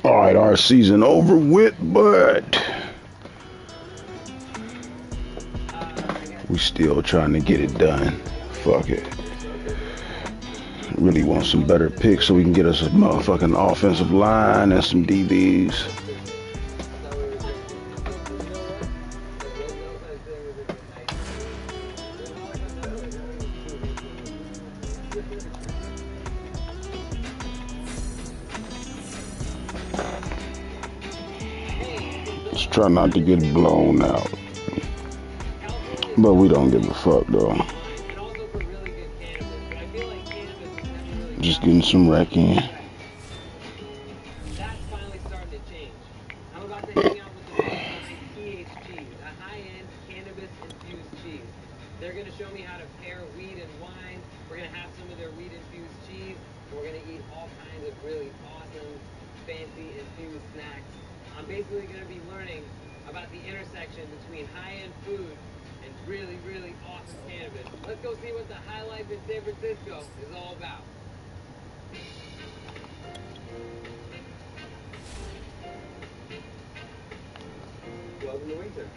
All right, our season over with, but we still trying to get it done. Fuck it. Really want some better picks so we can get us a motherfucking offensive line and some DBs. Let's try not to get blown out. But we don't give a fuck though. Just getting some wreck in. That's finally starting to change. I'm about to hang out with the folks at THCs, a high-end cannabis-infused cheese. They're going to show me how to pair weed and wine. We're going to have some of their weed-infused cheese. And we're going to eat all kinds of really awesome, fancy infused snacks. I'm basically going to be learning about the intersection between high-end food and really, really awesome cannabis. Let's go see what the high life in San Francisco is all about. Welcome to Winter.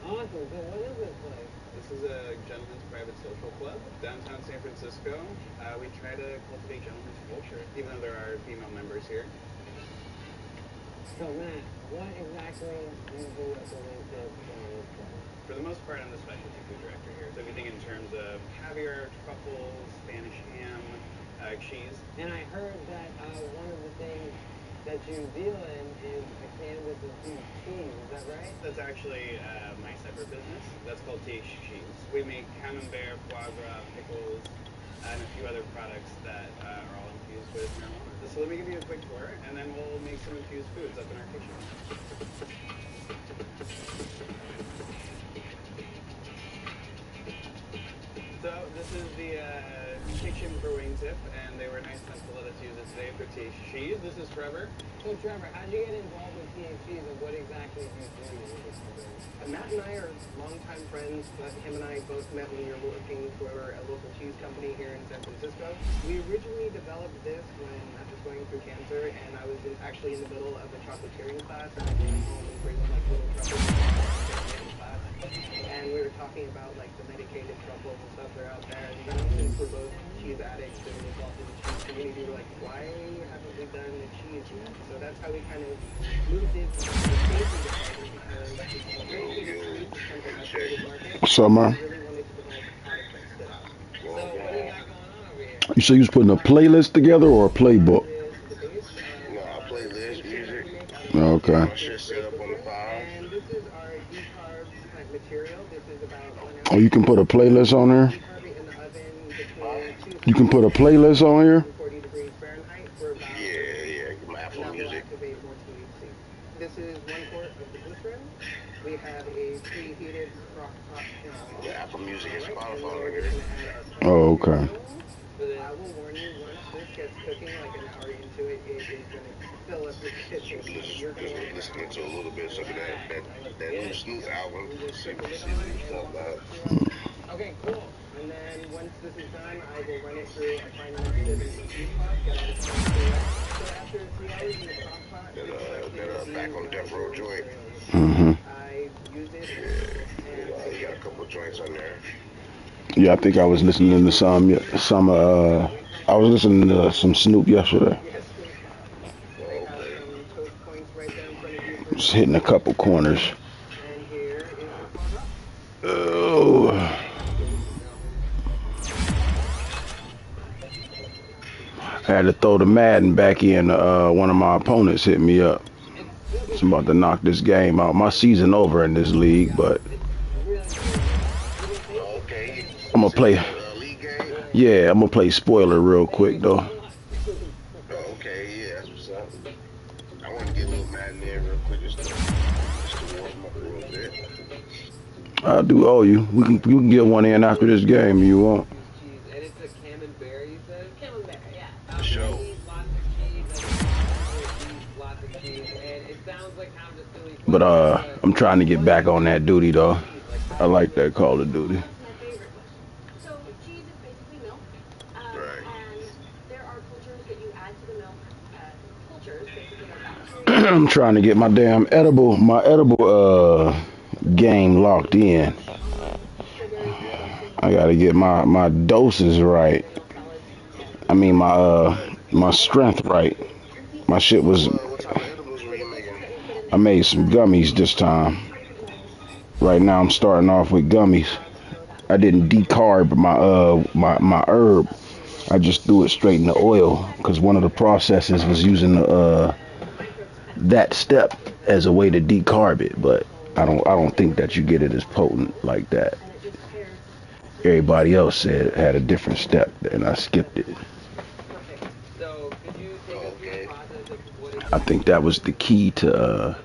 Awesome. So what is this place? This is a gentleman's private social club, downtown San Francisco. We try to cultivate gentleman's culture, even though there are female members here. So Matt, what exactly do you do at the LinkedIn Gentleman's Club? For the most part, I'm the specialty food director here. So if you think in terms of caviar, truffles, Spanish ham, cheese. And I heard that one of the things that you deal in is the cannabis-infused cheese. Is that right? That's actually my separate business. That's called TH Cheese. We make camembert, foie gras, pickles, and a few other products that are all infused with marijuana. So let me give you a quick tour, and then we'll make some infused foods up in our kitchen. So this is the kitchen brewing tip, and they were nice enough to let us use it today for TH Cheese. This is Trevor. So Trevor, how'd you get involved with THCs and what exactly do you do with this company? Matt and I are longtime friends, but him and I both met when we were working for a local cheese company here in San Francisco. We originally developed this when Matt was going through cancer, and I was actually in the middle of a chocolatiering class, and I came home and bring like little truffles in class. And we were talking about like the medicated truffles and stuff that are out there, and since we're both cheese addicts and involved in the cheese community, we're like, why haven't we done the cheese yet? So that's how we kind of moved into the cheese department, because it's very big in sweets, kind of a saturated market. What's up, man? We really wanted to develop a product that stood out. So what do you got going on over here? You say you was putting a playlist together or a playbook? Nah, playlist music. Okay. My shit set up on the file. And this is our decarb kind of material. This is about 1 Oh, ounce. you can put a playlist on there? Decarb it in the oven between 2 You can put a playlist on here? 40 degrees Fahrenheit for about Yeah, my that Apple will Music. activate more THC. This is 1 quart of the glycerin. We have a preheated crock pot pan. Yeah, Apple Music and Right, and Spotify then we're right just here. gonna add our Oh, okay. I will warn you, once this gets cooking, like an hour into it, it is gonna fill up your kitchen. You're gonna want Listening to a little bit of that new Snoop album. See what stuff about. Okay, cool. And then once this is done, I will run it through a fine sieve and juice pot, get all the stuff to it. So after 3 hours in the crock pot, That back on Death Row joint. Mm-hmm. I use it Yeah, you got a couple joints on there. Yeah, I think I was listening to I was listening to some Snoop yesterday. They have some toast points right there in front of you for Just hitting a couple corners. and here is the foie gras. Oh. I had to throw the Madden back in. One of my opponents hit me up. It's about to knock this game out. My season over in this league, but Okay. I'm gonna play. League game. Yeah, I'm gonna play spoiler real quick though. Okay, yeah, that's what's up. I want to get a little Madden in real quick just to warm up a little bit. I do owe you. We can get one in after this game if you want. Cheese, and it's a camembert, you said? Camembert, yeah. For sure. Lots of cheese, and it sounds like how the Philly. But I'm trying to get back on that duty though. I like that Call of Duty. That's my favorite one. So cheese is basically milk, Right. and there are cultures that you add to the milk. Cultures basically I'm trying to get my edible game locked in. I gotta get my doses right. I mean my strength right. My shit was. What type of edibles were you making? I made some gummies this time. Right now I'm starting off with gummies. I didn't decarb my herb. I just threw it straight in the oil because one of the processes was using that step as a way to decarb it, but I don't think that you get it as potent like that. Everybody else said it had a different step, and I skipped it. So, could you take us through the Okay. process of what it I think that was the key to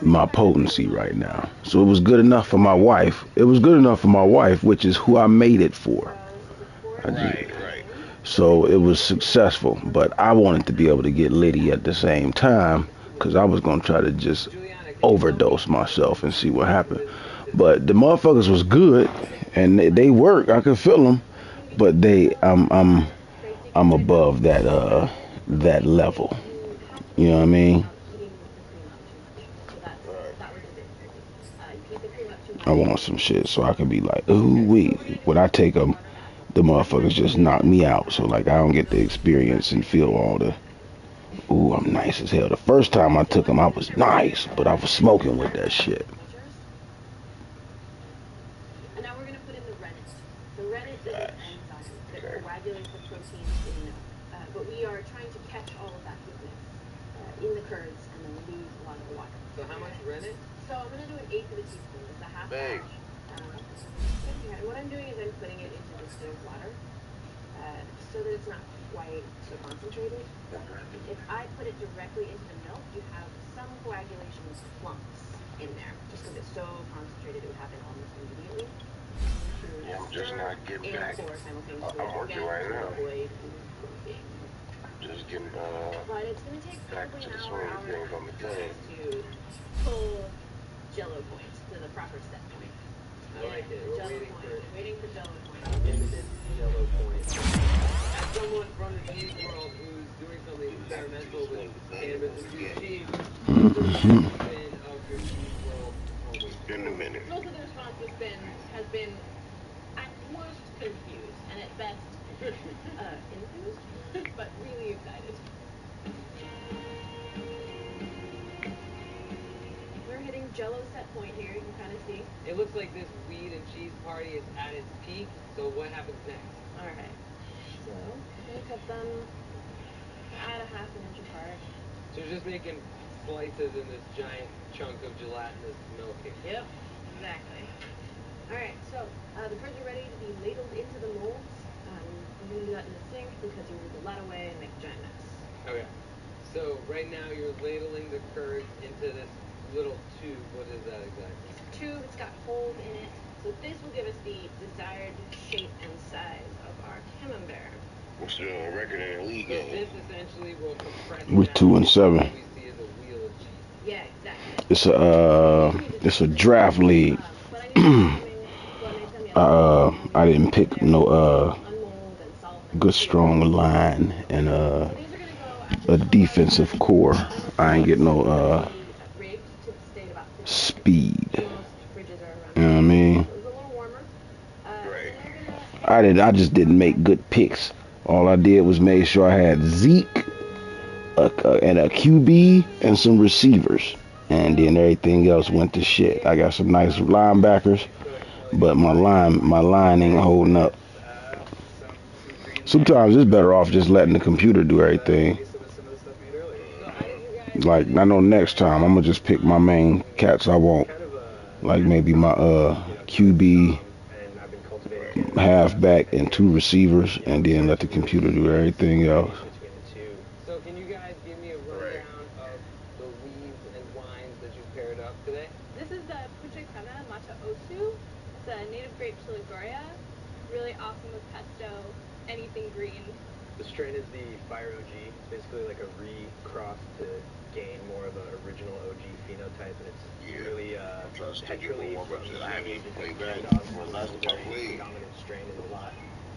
my potency right now. So it was good enough for my wife. It was good enough for my wife, which is who I made it for. Right. So it was successful, but I wanted to be able to get litty at the same time because I was going to try to just overdose myself and see what happened. But the motherfuckers was good and they work. I could feel them, but I'm above that level. You know what I mean? I want some shit so I can be like, ooh wee. When I take them, the motherfuckers just knock me out. So like I don't get the experience and feel all the, ooh, I'm nice as hell. The first time I took them, I was nice, but I was smoking with that shit. And now we're going to put in the rennet. The rennet is an enzyme that coagulates the proteins in milk. But we are trying to catch all of that goodness in the curds and then lose a lot of the water. So how much rennet? So I'm going to do an eighth of a teaspoon. It's a half Big. batch. And what I'm doing is I'm putting it into distilled water so that it's not quite so concentrated. If I put it directly into the milk, you have some coagulation clumps in there. Just because it's so concentrated, it would happen almost immediately. Yeah, I'm just not getting back. I'm working right now. Just getting But it's going to take back probably to an the hour, swing of hour and a things half on the game. to pull Jello point to the proper set point. I like it. We're Jello waiting point. for We're waiting for Jello point. imminent yellow point. As someone from the cheese world who's doing something experimental with cannabis-infused cheese, what's the reaction of your cheese world homies? It's been a minute. Most of the response has been at worst confused and at best enthused, but really excited. We're hitting Jello set point here. You can kind of see. It looks like this weed and cheese party is at its peak, so what happens next? All right. So I'm gonna cut them at a half an inch apart. So you're just making slices in this giant chunk of gelatinous milk here. Yep, exactly. All right, so the curds are ready to be ladled into the molds. I'm gonna do that in the sink because you move the lead away and make a giant mess. Okay. So right now you're ladling the curds into this little tube. What is that exactly? It's a tube. It's got holes in it. So this will give us the desired shape and size of our camembert. What's the record in the league So game? this essentially will compress We're down 2-7. what we see as a wheel of cheese. Yeah, exactly. It's a draft league. I didn't pick no good strong line and a defensive core. I ain't get no speed. You know what I mean? Right. I just didn't make good picks. All I did was make sure I had Zeke and a QB and some receivers, and then everything else went to shit. I got some nice linebackers, but my line ain't holding up. Sometimes it's better off just letting the computer do everything. Like I know next time I'm gonna just pick my main cats I want, like maybe my QB, halfback, and 2 receivers, and then let the computer do everything else. So can you guys give me a rundown of the weeds and wines that you paired up today? This is the Puche Crema Matcha Osu. It's a native grape Chiligoria. Really awesome with pesto, anything green. The strain is the Fire OG. It's basically like a recross to gain more of an original OG phenotype, and it's really Try to stick it petrally warm up to the from heavy play back. dominant Last time I played. strain in a lot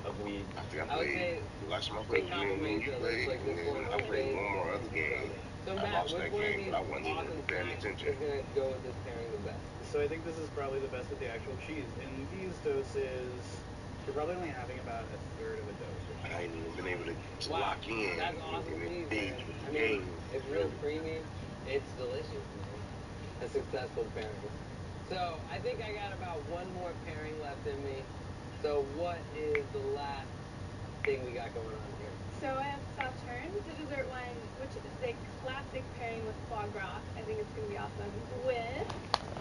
of weed? I think I would say I smoked they the complement game each you other. It's played, like and this then one's I for played base. one more other game. So I Matt, lost which that one of game, these but I wasn't even awesome paying snacks attention. is gonna go with this pairing the best? So I think this is probably the best with the actual cheese. In these doses, you're probably only having about a third of a dose or so. I ain't even been able to Wow, lock in that's awesome and cheese, engage man. with I the mean, game. it's real creamy. It's delicious, man. A successful pairing. So I think I got about one more pairing left in me. So what is the last thing we got going on here? So I have Sauterne, the dessert wine, which is a classic pairing with foie gras. I think it's going to be awesome. With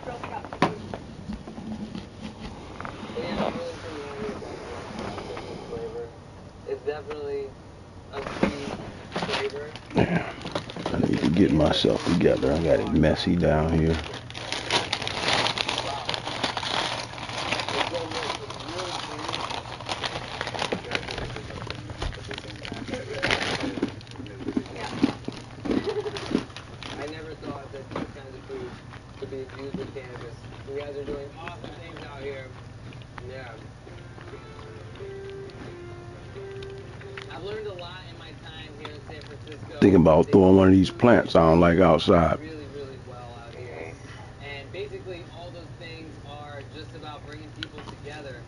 Girl Scout cookies. So yeah, I'm really familiar with that cookie flavor. It's definitely a cheese flavor. I need to get myself together. I got it messy down here. I never thought that these kinds of foods could be infused with cannabis. You guys are doing awesome things out here. Yeah. I've learned a lot in my time here in San Francisco. Thinking about throwing one of these plants I don't like outside. Really, really well out here. And basically all those things are just about bringing people together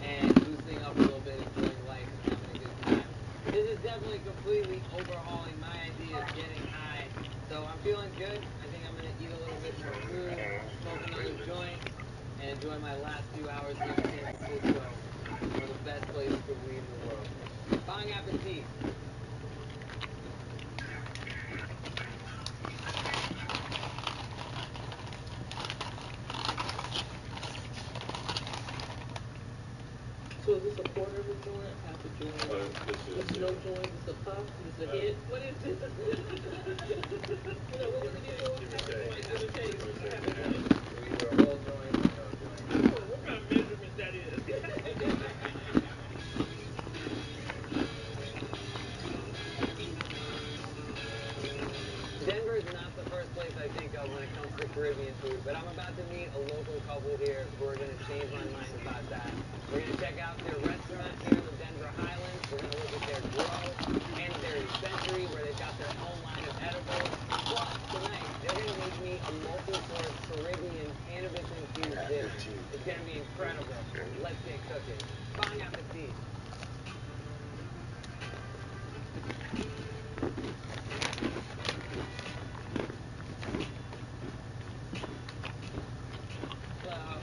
and loosening up a little bit, enjoying life and having a good time. This is definitely completely overhauling my idea of getting high. So I'm feeling good. I think I'm going to eat a little bit more food, smoke another joint, and enjoy my last few hours here in San Francisco, one of the best places for weed in the world. Bon appetit. So is this a quarter of a joint, half a joint? This is no joint, this is a puff, this is a hit? What is this? What would it be for? Half a taste. Half a joint. Either a whole joint or no joint. What kind of measurement that is? Denver is not the first place I think of when it comes to Caribbean food, but I'm about to meet a local couple here who are going to change my mind about that. We're going to check out their restaurant here in the Denver Highlands. We're going to look at their grow and their dispensary where they've got their own line of edibles. Plus, tonight, they're going to make me a multi-course Caribbean cannabis-infused dinner. It's going to be incredible. Let's get cooking. Bon appetit. Hello.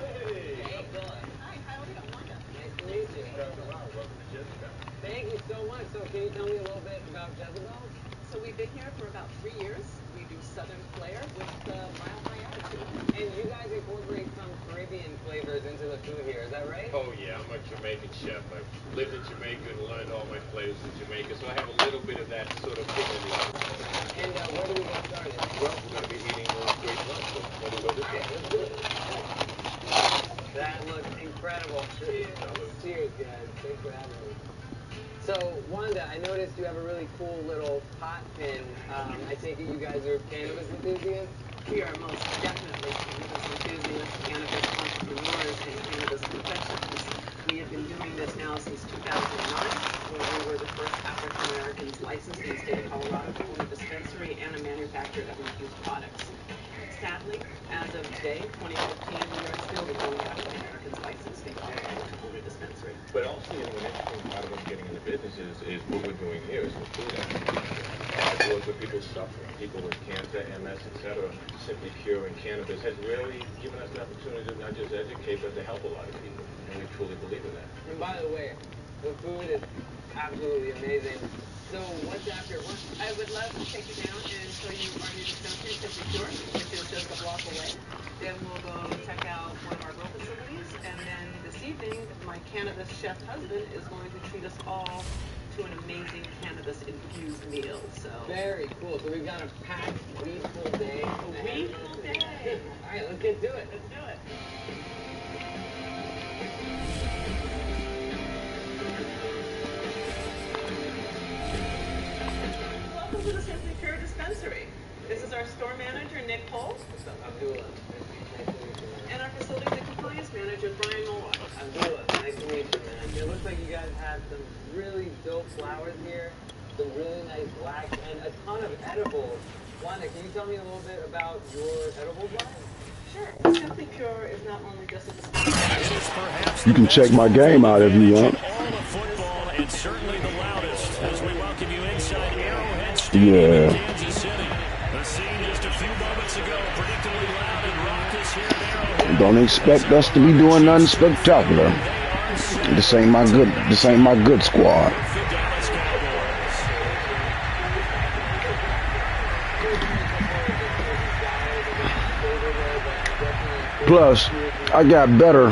Hey, Philip. Hi, how are you? Wanda. Nice to meet you. Welcome to Jezebel. Thank you so much. So can you tell me a little bit about Jezebel? So we've been here for about 3 years. We do Southern flair with mild high attitude. And you guys incorporate some Caribbean flavors into the food here, is that right? Oh yeah, I'm a Jamaican chef. I've lived in Jamaica and learned all my flavors in Jamaica, so I have a little bit of that sort of thing in the oven. And where do we get started? Well, we're going to be eating great lunch, so why don't we go this way? Let's do it. That looks incredible. Cheers. Cheers, guys. Thanks for having me. So, Wanda, I noticed you have a really cool little pot pin. I take it you guys are cannabis enthusiasts? We are most definitely cannabis enthusiasts, cannabis entrepreneurs, and cannabis professionals. We have been doing this now since 2009, where we were the first African Americans licensed in the state of Colorado to own a dispensary and a manufacturer of infused products. Sadly, as of today, 2015, we are still the only African Americans licensed in Colorado to own a dispensary. But also, you know, an interesting part of us getting into business is what we're doing here is the food aspect. I've worked with people suffering, people with cancer, MS, etc. Simply curing cannabis has really given us the opportunity to not just educate, but to help a lot of people. And we truly believe in that. And by the way, the food is absolutely amazing. So what's after lunch? I would love to take you down and show you our new dispensary, Simply Pure, which is just a block away. Then we'll go check out one of our grow facilities, and then this evening, my cannabis chef husband is going to treat us all to an amazing cannabis-infused meal. So Very cool. So we've got a packed, weed-full day. a weed-full day. All right, let's get to it. Let's do it. Welcome to the Simply Pure dispensary. This is our store manager, Nick Cole, Abdullah. Nice to meet you, man. and our facilities and compliance manager, Brian Mulroy. Abdullah. Nice to meet you, man. It looks like you guys have some really dope flowers here, some really nice wax, and a ton of edibles. Wanda, can you tell me a little bit about your edibles line? Sure. Simply Pure is not only just a You can check my game out if you want. And certainly the loudest as we welcome you inside Arrowhead Stadium in Kansas City. The scene just a few moments ago, predictably loud and raucous here at Arrowhead. Don't expect us to be doing nothing spectacular. This ain't my good squad. Plus, I got better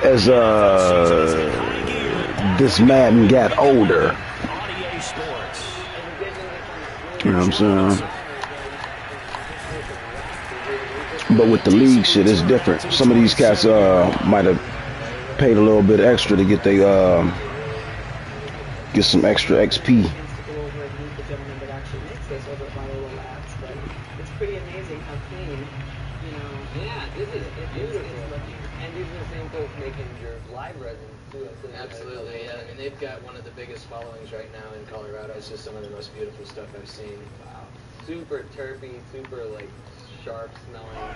as this Madden got older. You know what I'm saying? But with the league shit, it's different. Some of these cats might have paid a little bit extra to get get some extra XP. It's pretty amazing how clean, you know. Yeah, this is beautiful. And these are the same folks making your live resin too. Absolutely, yeah. I mean, they've got one of the biggest followings right now in Colorado. It's just some of the most beautiful stuff I've seen. Wow. Super terpy, super like sharp smelling.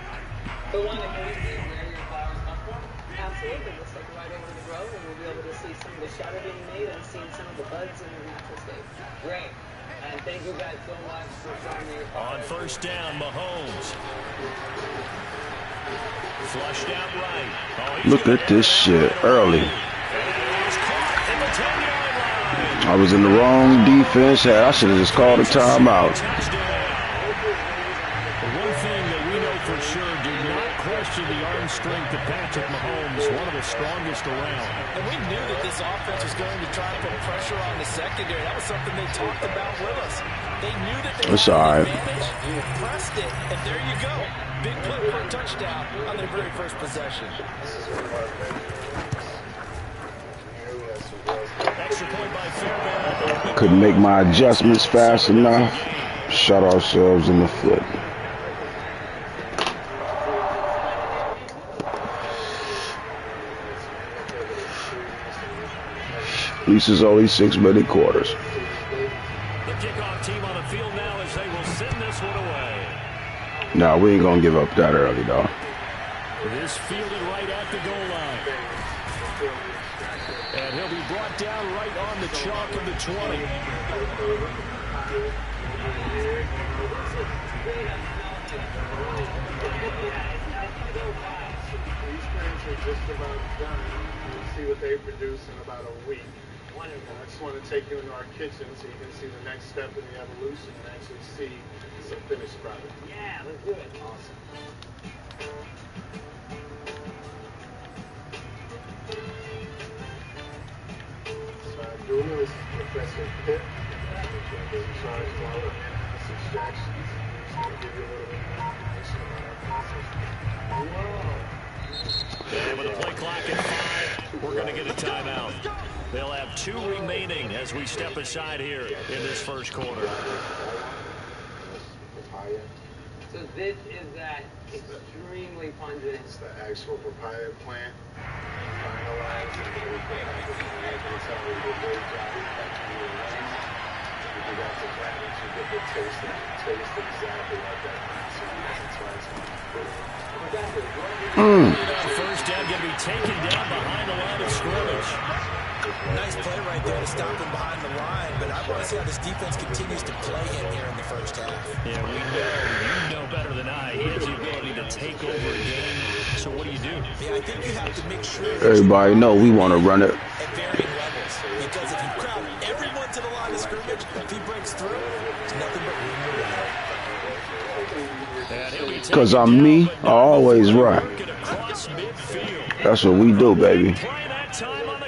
So Wanda, can we see where your flowers come from? Absolutely. Let's take a ride over to the grow and we'll be able to see some of the shatter being made and seeing some of the buds in their natural state. Great. And thank you guys so much for showing me your On first down, Mahomes. Flushed out right. Look at this shit early. I was in the wrong defense. I should have just called a timeout. One thing that we know for sure, do not question the arm strength of Patrick Mahomes, one of the strongest around. And we knew that this offense was going to try to put pressure on the secondary. That was something they talked about with us. They knew that they It's had all an right. advantage. You pressed it, and there you go. Big play for a touchdown on their very first possession. Extra point by Fairbairn. Couldn't make my adjustments fast enough. Shot ourselves in the foot. At least it's only 6 minute quarters. The kickoff team on the field now as they will send this one away. Nah, we ain't gonna give up that early, though. This fielded right at the goal line. And he'll be brought down right on the chalk of the 20. These plants are just about done. We'll see what they produce in about a week. And I just want to take you into our kitchen so you can see the next step in the evolution and actually see some finished product. Yeah, let's do it. Awesome. So Abdullah is Professor Pitt. He's in charge of all our in-house extractions. He's going to give you a little bit more information about our process. And with the play clock at 5, we're going to get a timeout. They'll have 2 remaining as we step aside here in this first quarter. So this is that extremely pungent. It's the actual papaya plant. Finalized. And we put it back in the tell you the great job if you got the plant, you get the taste exactly like that plant. So that's why it's First down going to be taken down behind the line of scrimmage. Nice play right there to stop him behind the line, but I want to see how this defense continues to play him here in the first half. Yeah, you know better than I. He has the ability to take over a game. So what do you do? Yeah, I think you have to make sure Everybody know we want to run it. at varying levels, because if you crowd everyone to the line of scrimmage, if he breaks through, there's nothing but room to run. Because I'm me, I always run. That's what we do, baby.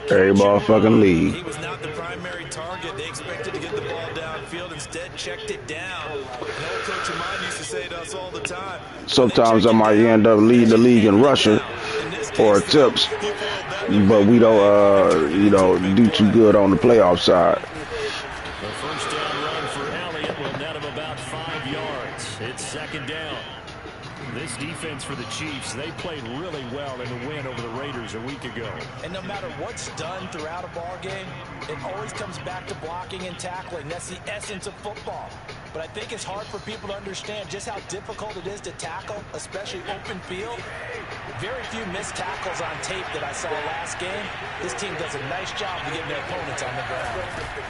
Every motherfucking league. He was not the primary target. They expected to get the ball downfield, instead checked it down. An old coach of mine used to say to us all the time, Sometimes I might end up leading the league in rushing or attempts, but we don't, do too good on the playoff side. The first down run for Elliott will net him about 5 yards. It's second down. This defense for the Chiefs, they played really well in the win over the Raiders a week ago. And no matter what's done throughout a ball game, it always comes back to blocking and tackling. That's the essence of football. But I think it's hard for people to understand just how difficult it is to tackle, especially open field. Very few missed tackles on tape that I saw last game. This team does a nice job of getting their opponents on the ground.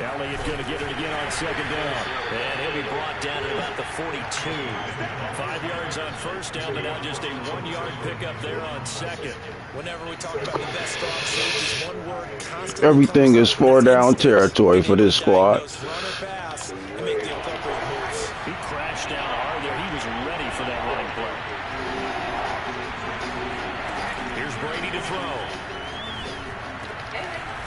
Elliott going to get it again on second down. And he'll be brought down at about the 42. 5 yards on first down, but now just a 1-yard pickup there on second. Whenever we talk about the best strong safeties, one word constantly Everything is 4-down territory for this squad. He crashed down hard there. He was ready for that running play. Here's Brady to throw.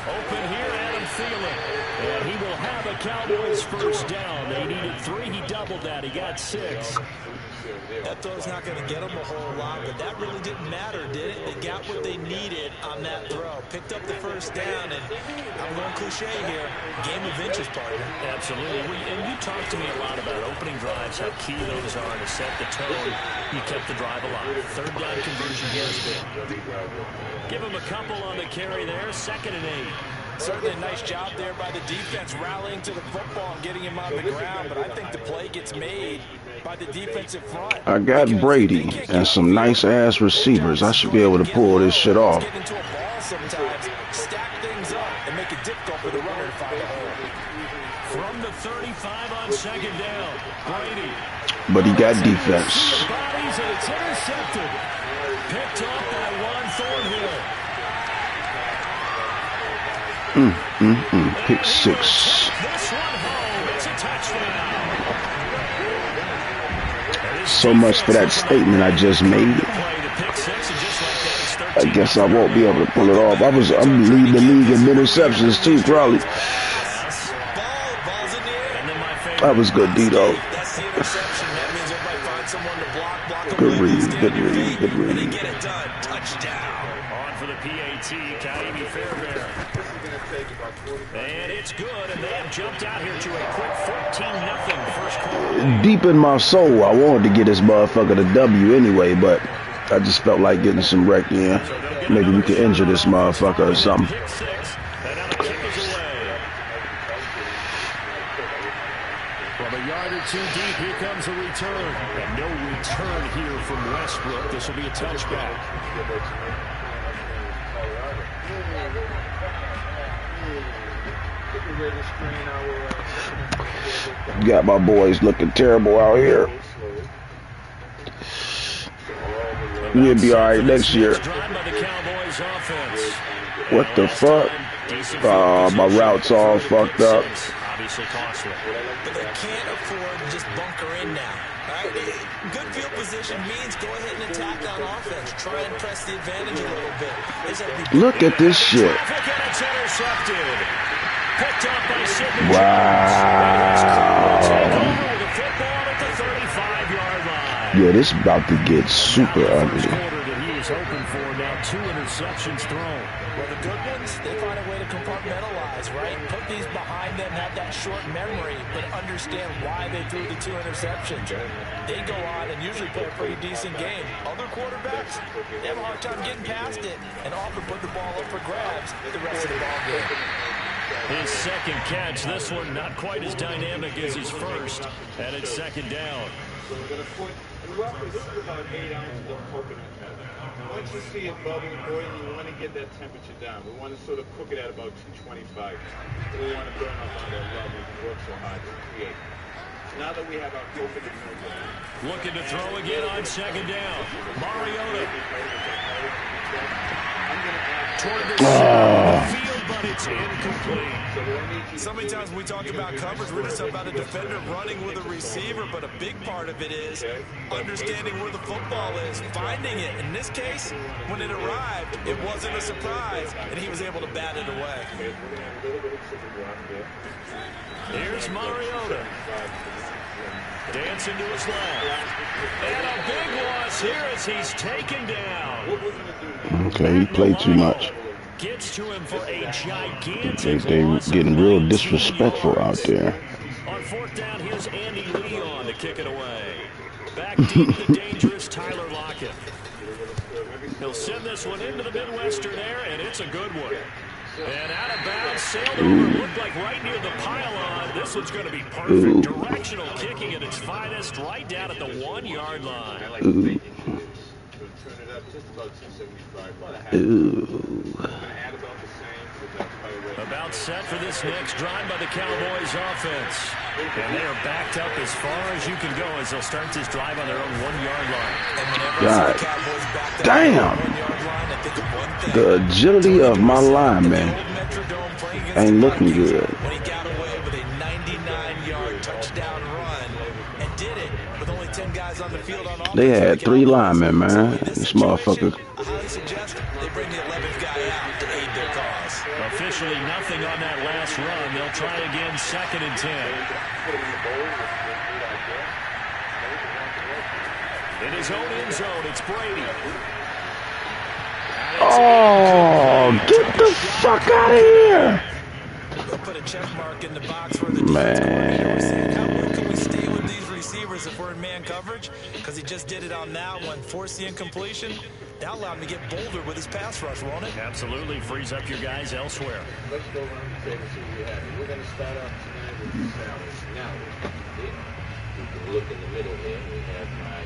Open here, Adam Thielen. And he will have a Cowboys first down. They needed 3. He doubled that. He got 6. That throw's not going to get them a whole lot, but that really didn't matter, did it? They got what they needed on that throw. Picked up the first down, and I'm going cliche here. Game of inches, partner. Absolutely. And you talked to me a lot about opening drives, how key those are to set the tone. You kept the drive alive. Third down conversion here has been. Give him a couple on the carry there. 2nd and 8. Certainly a nice job there by the defense rallying to the football and getting him on the ground, but I think the play gets made by the defensive front. I got Brady and some nice-ass receivers. I should be able to pull this shit off. Get into a ball sometimes, stack things up, and make it difficult for the runner to find a hole. From the 35 on second down, Brady. But he got defense. Bodies, and it's intercepted. Picked off by Juan Thornhill. Pick 6. This one home. It's a touchdown. So much for that statement I just made. I guess I won't be able to pull it off. I'm leading the league in interceptions too, probably. That was good, Dito. Good read, good read, good read. On for the PAT, Kaimi Fairbairn. And it's good, and they have jumped out here to a quick 14-0 first quarter. Deep in my soul, I wanted to get this motherfucker the W anyway, but I just felt like getting some wreck in. Maybe we could injure this motherfucker or something. From a yard or two deep, here comes a return. And no return here from Westbrook. This will be a touchback. Got my boys looking terrible out here. We'll be alright next year. What the fuck? My route's all fucked up. But they can't afford to just bunker in now. Right? Good field position means go ahead and attack on offense. Try and press the advantage a little bit. Look at this shit. Wow. Yeah, this is about to get super ugly. Hoping for now 2 interceptions thrown. Well, the good ones, they find a way to compartmentalize, right? Put these behind them, have that short memory, but understand why they threw the 2 interceptions. They go on and usually play a pretty decent game. Other quarterbacks, they have a hard time getting past it and often put the ball up for grabs the rest of the ball game. His second catch, this one not quite as dynamic as his first, and it's 2nd down. So we're going to put, roughly, this is about 8 ounces of coconut milk. Once you see it bubbling, boiling, you want to get that temperature down. We want to sort of cook it at about 225. We want to burn up on that level we work so hard to create. Now that we have our coconut milk on. Looking to throw again on 2nd down. Mariota. Toward the center of the field, but it's incomplete. So many times when we talk about coverage, we're just about a defender running with a receiver, but a big part of it is understanding where the football is, finding it. In this case, when it arrived, it wasn't a surprise, and he was able to bat it away. Here's Mariota. Dancing to his left. And a big loss here as he's taken down. Okay, he played too much. Gets to him for a gigantic They getting real disrespectful out there. On 4th down, here's Andy Leon to kick it away. Back deep, the dangerous Tyler Lockett. He'll send this one into the Midwestern air, and it's a good one. And out of bounds, sailed over, looked like right near the pylon. This one's going to be perfect. Directional kicking at its finest, right down at the 1 yard line. I like to make it turn it up just about 275. I'm going to add about the same, but that's probably right. About set for this next drive by the Cowboys offense. And they are backed up as far as you can go as they'll start this drive on their own 1 yard line. God damn. The agility of my lineman ain't looking good. When he got away with a 99-yard touchdown run and did it with only 10 guys on the field on offense. They had 3 linemen, man. This motherfucker. I highly suggest they bring the 11th guy out to aid their cause. Officially nothing on that last run. They'll try again, 2nd and 10. In his own end zone, it's Brady. Oh, get the fuck out of here. Put a check mark in the box for the man. Can we stay with these receivers if we're in man coverage? Because he just did it on that one. Force the incompletion. That allowed him to get bolder with his pass rush, won't it? Absolutely. Frees up your guys elsewhere. Let's go around the table and see what we have. We're going to start off tonight with the salad. Now, you can look in the middle here. We have my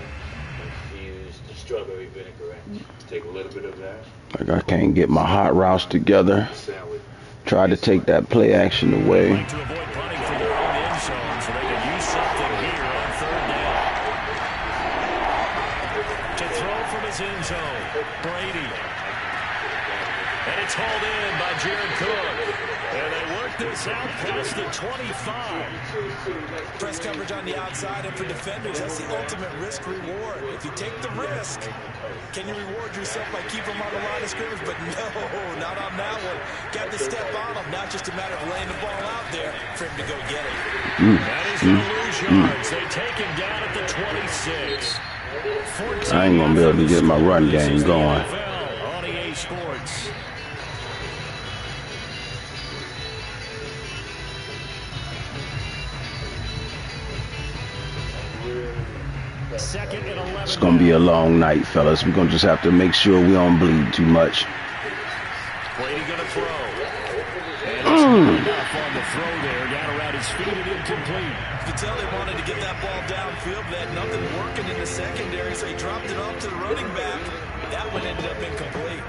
infused strawberry vinaigrette. Take a little bit of that. Like I can't get my hot routes together. Try to take that play action away. To avoid punting from their own end zone, so they can use something here on 3rd down. To throw from his end zone, Brady. And it's hauled in by Jared Cook. And they work this out past the 25. Press coverage on the outside, and for defenders, that's the ultimate risk-reward. If you take the risk, can you reward yourself by keeping them on the line of scrimmage? But no, not on that one. Got to step on them. Not just a matter of laying the ball out there for him to go get it. That is going to lose yards. They take him down at the 26. I ain't going to be able to get my run game going. On EA Sports. It's going to be a long night, fellas. We're going to just have to make sure we don't bleed too much. Brady going to throw. And it's enough on the throw there. Down around his feet and incomplete. You could tell they wanted to get that ball downfield. They had nothing working in the secondary, so he dropped it off to the running back. That one ended up incomplete.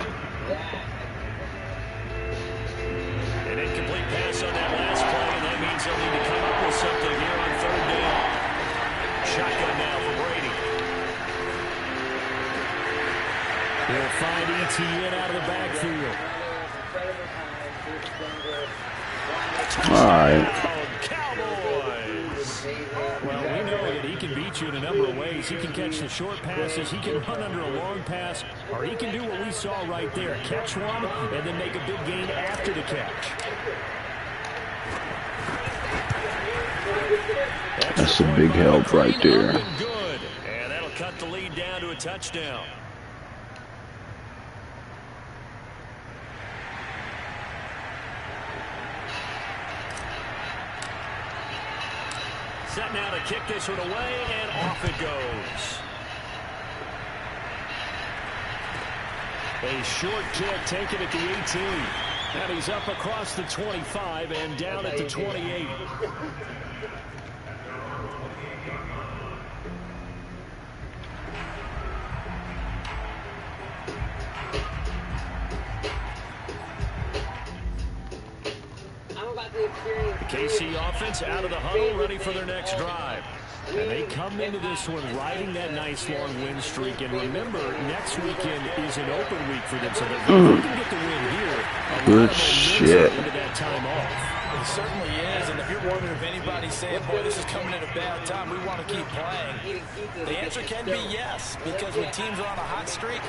An incomplete pass on that last play, and that means they'll need to come up with something here on 3rd down. Shotgun now for Brady. He'll find ETN out of the backfield. All right. Cowboys. Well, we know that he can beat you in a number of ways. He can catch the short passes, he can run under a long pass, or he can do what we saw right there. Catch one and then make a big gain after the catch. That's a big help right there. Good. And that'll cut the lead down to a touchdown. Set now to kick this one away, and off it goes. A short kick taken at the 18. And he's up across the 25 and down at the 28. The KC offense out of the huddle, ready for their next drive. And they come into this one riding that nice long win streak. And remember, next weekend is an open week for them, so they're going to get the win here. Good shit. Into that time off. It certainly is, and if you're wondering if anybody's saying, boy, this is coming at a bad time, we want to keep playing, the answer can be yes, because when teams are on a hot streak,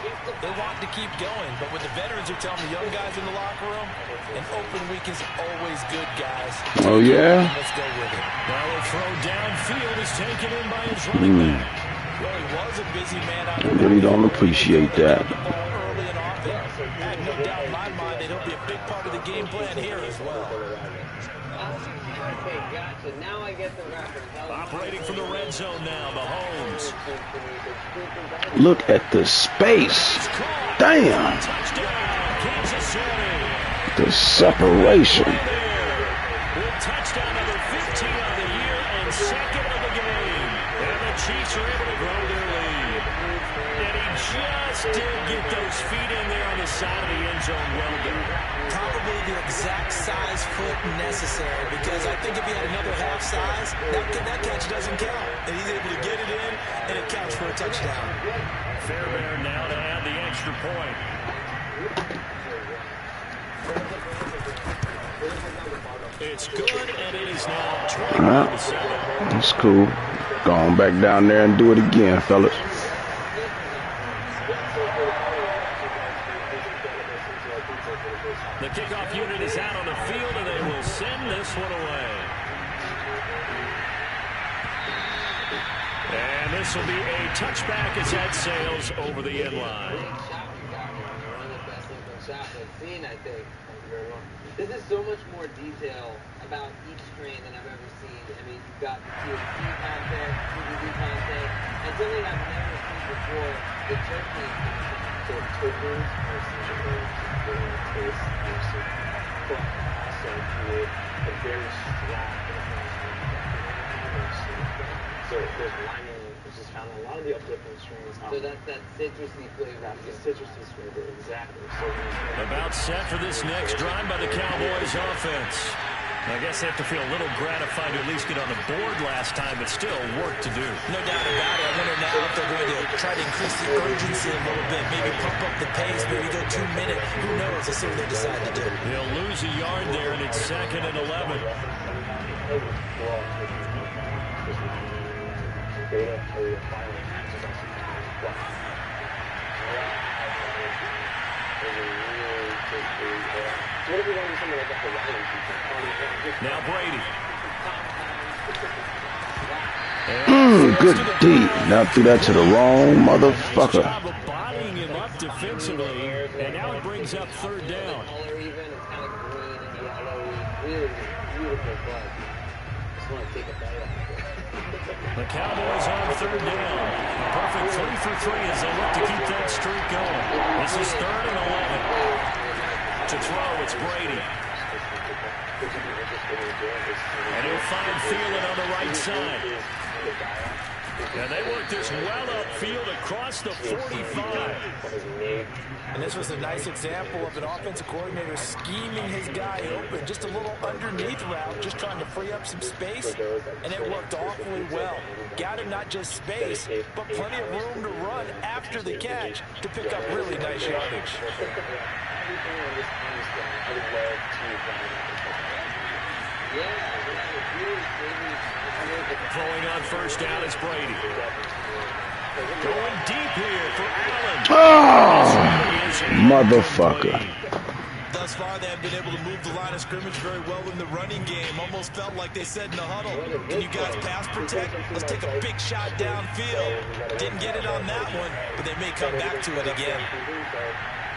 they want to keep going. But what the veterans are telling the young guys in the locker room, an open week is always good, guys. Oh, yeah? Let's go with it. Now a throw downfield is taken in by his running back. Well, he was a busy man out I really don't appreciate that. early and often. I have no doubt in my mind that he'll be a big part of the game plan here as well. Okay, gotcha. Now I get the reference. Operating from the red zone now, Mahomes. Look at the space. Damn. Touchdown, Kansas City. The separation. With touchdown number 15 on the year and second of the game. And the Chiefs are able to grow their lead. And he just did get those feet in there on the side of the end zone. Well done. Probably the exact size foot necessary, because I think if he had another half size, that catch doesn't count. And he's able to get it in, and it counts for a touchdown. Fairbairn now to add the extra point. It's good, and it is now 20-7. That's cool. Go on back down there and do it again, fellas. The kickoff unit is out on the field, and they will send this one away. And this will be a touchback as that sails over the end line. One of the best looking shots I've seen, I think. Thank you very much. This is so much more detail about each train than I've ever seen. I mean, you've got THC content, CBD content, and something I've never seen before, the turkey. So terpenes are essentially going to taste music, but also create a very strong influence on the So there's limonene, which is found in a lot of the uplifting strains. So that's that citrusy flavor. That's the citrusy flavor, exactly. So about set for this next drive by the Cowboys offense. I guess they have to feel a little gratified to at least get on the board last time, but still work to do. No doubt about it. I wonder now if they're going to try to increase the urgency a little bit, maybe pump up the pace, maybe go 2 minutes. Who knows? Let's see what they decide to do. They'll lose a yard there, and it's 2nd and 11. Now Brady. Good D. Now threw that to the wrong motherfucker. Nice job of bodying him up defensively, and now it brings up 3rd down. color even, it's kind of green and yellow. Really beautiful bud. Just want to take a bite out of it. The Cowboys on 3rd down. A perfect 3 for 3 as they look to keep that streak going. This is 3rd and 11. To throw, it's Brady. And he'll find Thielen on the right side. And they work this well upfield across the 45. And this was a nice example of an offensive coordinator scheming his guy open. Just a little underneath route, just trying to free up some space. And it worked awfully well. Got him not just space, but plenty of room to run after the catch to pick up really nice yardage. Throwing on 1st down is Brady. Going deep here for Allen. Oh, motherfucker. Thus far, they have been able to move the line of scrimmage very well in the running game. Almost felt like they said in the huddle, can you guys pass protect? Let's take a big shot downfield. Didn't get it on that one, but they may come back to it again.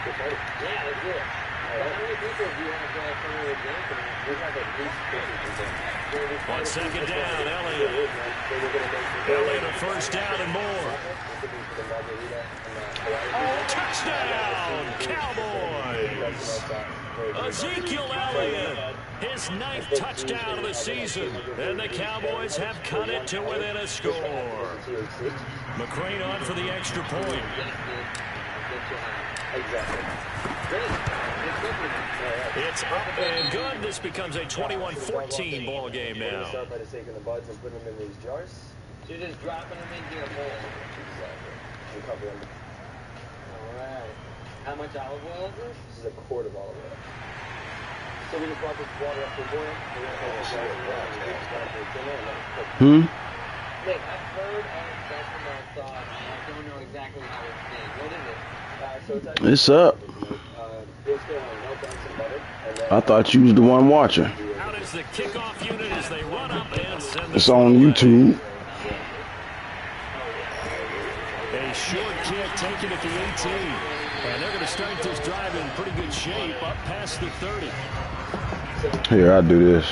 Yeah, let's do it. How many people do you have coming with Jenkins? We have at least 50%. On 2nd down, Elliott. Elliott a 1st down and more. Oh, touchdown, Cowboys! Ezekiel Elliott, his 9th touchdown of the season. And the Cowboys have cut it to within a score. McCrane on for the extra point. It's up and good. This becomes a 21-14 ball game now. Start by just taking the buds and putting them in these jars. So you're just dropping them into your bowl. Exactly. And cover them. All right. How much olive oil is this? This is a quart of olive oil. So we just brought this water up to boil. Nick, I've heard of bechamel sauce. I don't know exactly how it's made. What is it? It's up. I thought you was the one watching. Out is the kickoff unit as they run up and send it's on YouTube. A short kick taken at the 18. And they're going to start this drive in pretty good shape up past the 30. Here, I'll do this.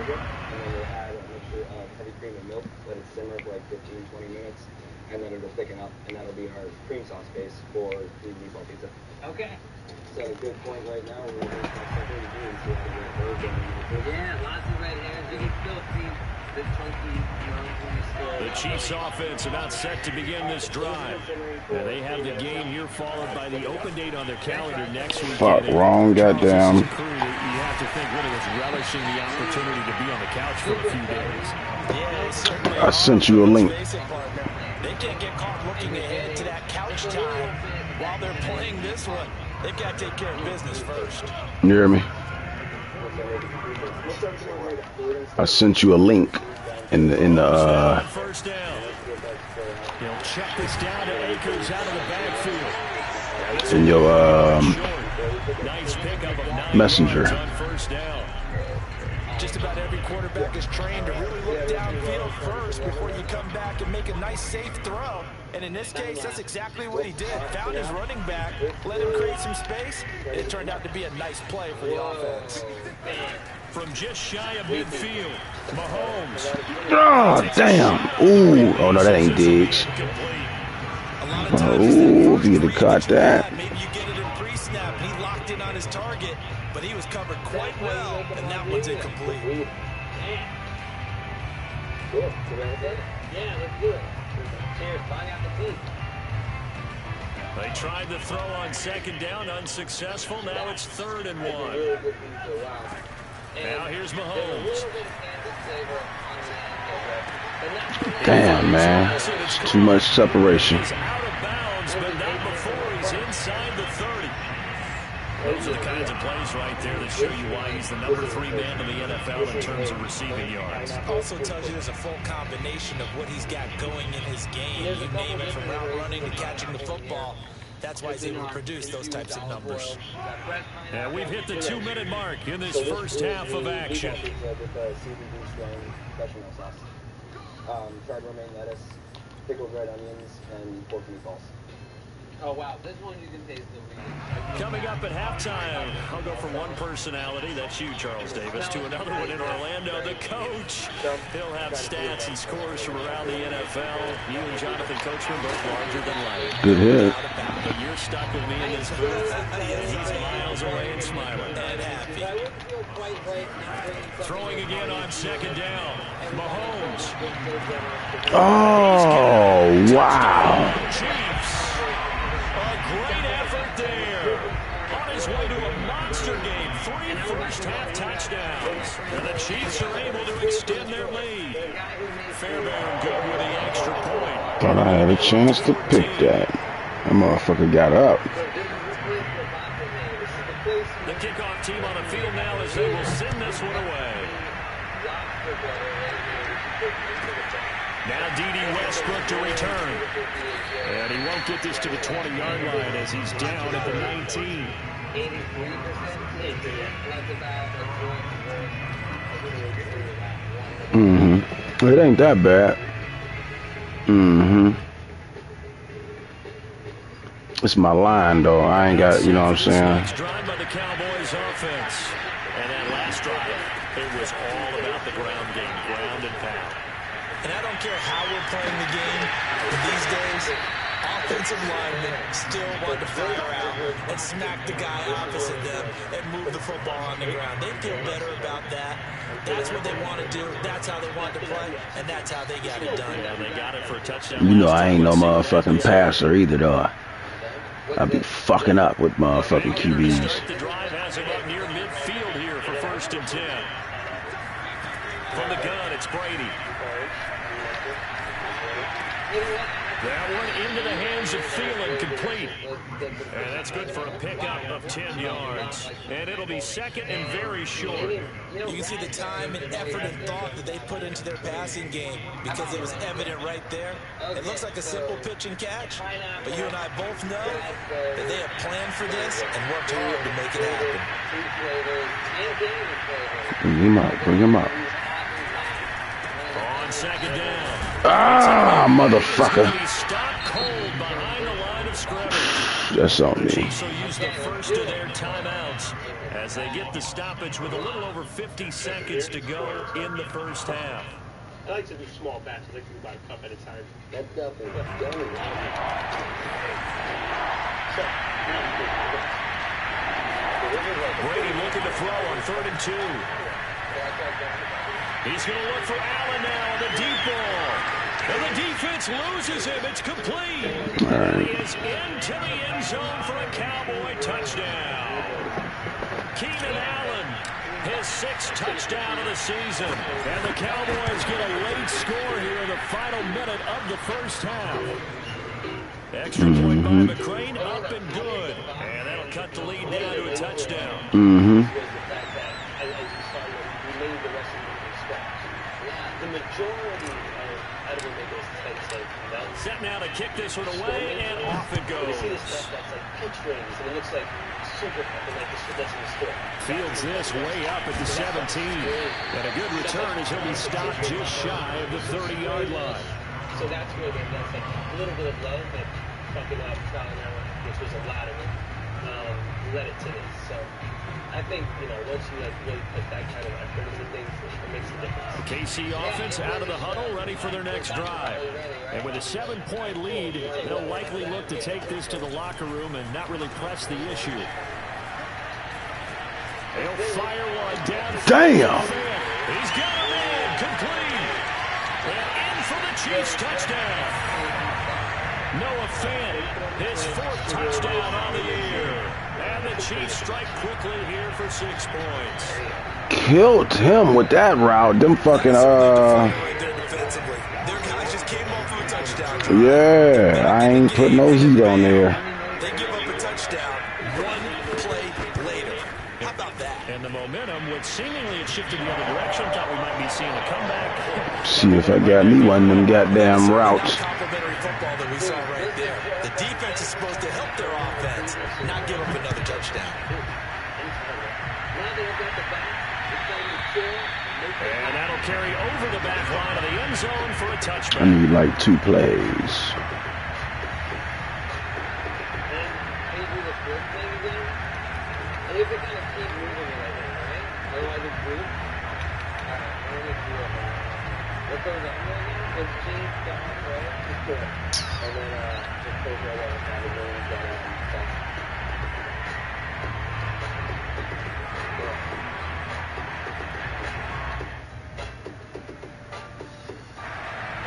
target, and then we'll add a mixture of heavy cream and milk, let it simmer for like 15-20 minutes, and then it'll thicken up, and that'll be our cream sauce base for the meatball pizza. Okay. So a good point right now, we're going to start separating the beans, see how the red hairs are. Yeah, lots of red hairs. You can still see the chunky, The Chiefs offense about set to begin this drive. Now they have the game here followed by the open date on their calendar next week. Fuck, wrong goddamn. You have to think really was relishing the opportunity to be on the couch for a few days. I sent you a link. They can't get caught looking ahead to that couch time while they're playing this one. They've got to take care of business first. You hear me? I sent you a link in the First down. He'll check this down to Akers out of the backfield. in your Nice pickup of 9 messenger. yards on first down. Just about every quarterback is trained to really look downfield first before you come back and make a nice safe throw. And in this case, that's exactly what he did. Found his running back, let him create some space, and it turned out to be a nice play for the offense. From just shy of midfield, Mahomes. Oh, damn. Ooh. Oh, no, that ain't Diggs. Ooh, if he'd have caught that. Maybe you get it in pre-snap, and he locked in on his target, but he was covered quite well, and that one's incomplete. Yeah, let's do it. Cheers, buying out the team. They tried the throw on second down, unsuccessful. Now it's 3rd and 1. Now here's Mahomes. Damn, man. It's too much separation. He's out of bounds, but not before he's inside the 30. Those are the kinds of plays right there that show you why he's the number 3 man in the NFL in terms of receiving yards. Also tells you there's a full combination of what he's got going in his game. You name it, from route running to catching the football. That's why he's able to produce those types of numbers. And we've hit the 2-minute mark in this first half of action. Fried romaine lettuce, pickled red onions, and pork meatballs. Oh, wow. This one you can taste the weed. Coming up at halftime, I'll go from one personality, that's you, Charles Davis, to another one in Orlando, the coach. He'll have stats and scores from around the NFL. You and Jonathan Coachman both larger than life. Good hit. But you're stuck with me in this booth, and he's miles away and smiling. And happy. Throwing again on second down. Mahomes. Oh, wow. Chiefs. A great effort there. On his way to a monster game. 3 first-half touchdowns. And the Chiefs are able to extend their lead. Fairbairn good with the extra point. Thought I had a chance to pick that. That motherfucker got up. The kickoff team on the field now as they will send this one away. Now D.D. Westbrook to return. And he won't get this to the 20-yard line as he's down at the 19. 83%. It ain't that bad. It's my line, though. I ain't got, you know what I'm saying? Next drive by the Cowboys offense. And that last drive, it was all about the ground game, ground and pound. And I don't care how we're playing the game, but these days, offensive linemen still want to fire out and smack the guy opposite them and move the football on the ground. They feel better about that. That's what they want to do. That's how they want to play, and that's how they got it done. Yeah, they got it for a touchdown. You know I ain't no motherfucking passer either, though. I be fucking up with motherfucking QBs. The drive has him up near midfield here for 1st and 10. From the gun, it's Brady. That one into the hands of Thielen, complete. And that's good for a pickup of 10 yards. And it'll be 2nd and very short. You can see the time and effort and thought that they put into their passing game because it was evident right there. It looks like a simple pitch and catch, but you and I both know that they have planned for this and worked hard to make it happen. Bring him up. Bring him up. On second down. Ah, motherfucker. Stop cold behind the line of scrimmage. That's on me. Chiefs will use the first of their timeouts. as they get the stoppage with a little over 50 seconds to go in the first half. I like to do small batches. I like to do about a cup at a time. That stuff is done. Brady looking to throw on 3rd and 2. He's going to look for Allen now on the deep ball. And the defense loses him. It's complete. And he is into the end zone for a Cowboy touchdown. Keenan Allen, his 6th touchdown of the season. And the Cowboys get a late score here in the final minute of the first half. Extra point by McCrane, up and good. And that'll cut the lead down to a touchdown. The majority of set now to kick this one away, and off it goes. You see this stuff that's like pitch rings, and it looks like super like that's in the store. Fields this way up at the 17. And a good return as he'll be stopped just shy of the 30-yard line. So that's where that's like a little bit of love, but fucking up trial and error, which was a lot of it. Led it to this. So I think, you know, once you like really put that kind of effort into things, it makes a difference. KC offense out of the huddle, ready for their next drive. And with a 7-point lead, they'll likely look to take this to the locker room and not really press the issue. They'll fire one down. Damn! He's got him in, complete. And in for the Chiefs touchdown. Noah Fant, his 4th touchdown on the year. And the Chiefs strike quickly here for 6 points. Killed him with that route. Them fucking, yeah, I ain't put no heat on there. They give up a touchdown 1 play later. How about that? And the momentum, which seemingly had shifted the other direction, thought we might be seeing a comeback. See if I got me one of them goddamn routes. Complimentary football that we saw right there. The defense is supposed to help their offense, not give up another touchdown. And that'll carry over the back line of the end zone for a touchback. I need like 2 plays.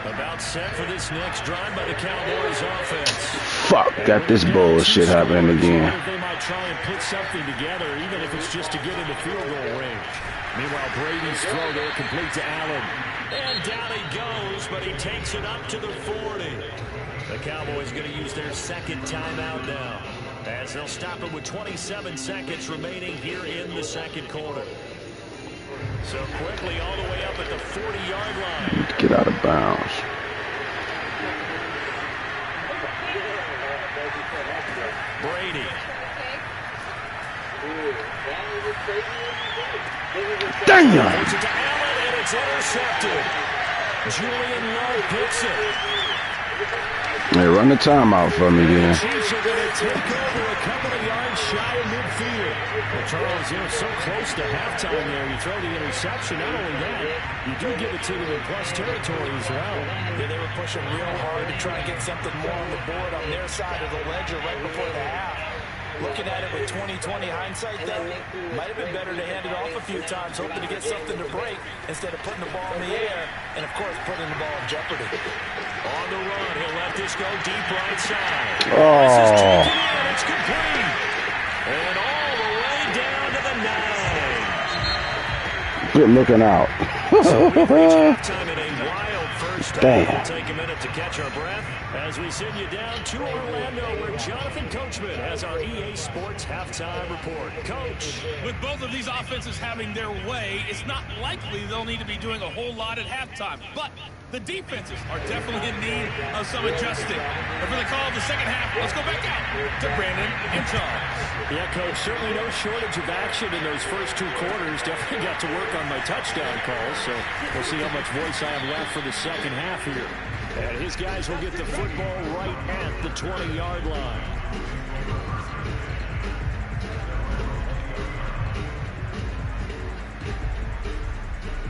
About set for this next drive by the Cowboys offense. Fuck, got this bullshit happening again. They might try and put something together, even if it's just to get into field goal range. Meanwhile, Brady's throw there complete to Allen. And down he goes, but he takes it up to the 40. The Cowboys going to use their 2nd timeout now, as they'll stop it with 27 seconds remaining here in the 2nd quarter. So quickly all the way up at the 40-yard line. Get out of bounds. Brady. Damn! Takes it to Allen, and it's intercepted. Julian Love picks it. Hey, run the timeout for me, then. The Chiefs are going to take over a couple of yards shy of midfield. Well, Charles, you know, so close to halftime there. You throw the interception. Not only that, you do give it to them in plus territory as well. Yeah, they were pushing real hard to try and get something more on the board on their side of the ledger right before the half. Looking at it with 20/20 hindsight, though, might have been better to hand it off a few times, hoping to get something to break instead of putting the ball in the air and, of course, putting the ball in jeopardy. On the run, he'll let this go deep right side. Oh. This is taken in. It's complete. And all the way down to the 9. Good looking out. So we reach halftime in a wild first half. Damn. We'll take a minute to catch our breath as we send you down to Orlando, where Jonathan Coachman has our EA Sports halftime report. Coach. With both of these offenses having their way, it's not likely they'll need to be doing a whole lot at halftime. But the defenses are definitely in need of some adjusting. And for the call of the second half, let's go back out to Brandon and Charles. Yeah, Coach, certainly no shortage of action in those first 2 quarters. Definitely got to work on my touchdown calls, so we'll see how much voice I have left for the second half here. And his guys will get the football right at the 20-yard line.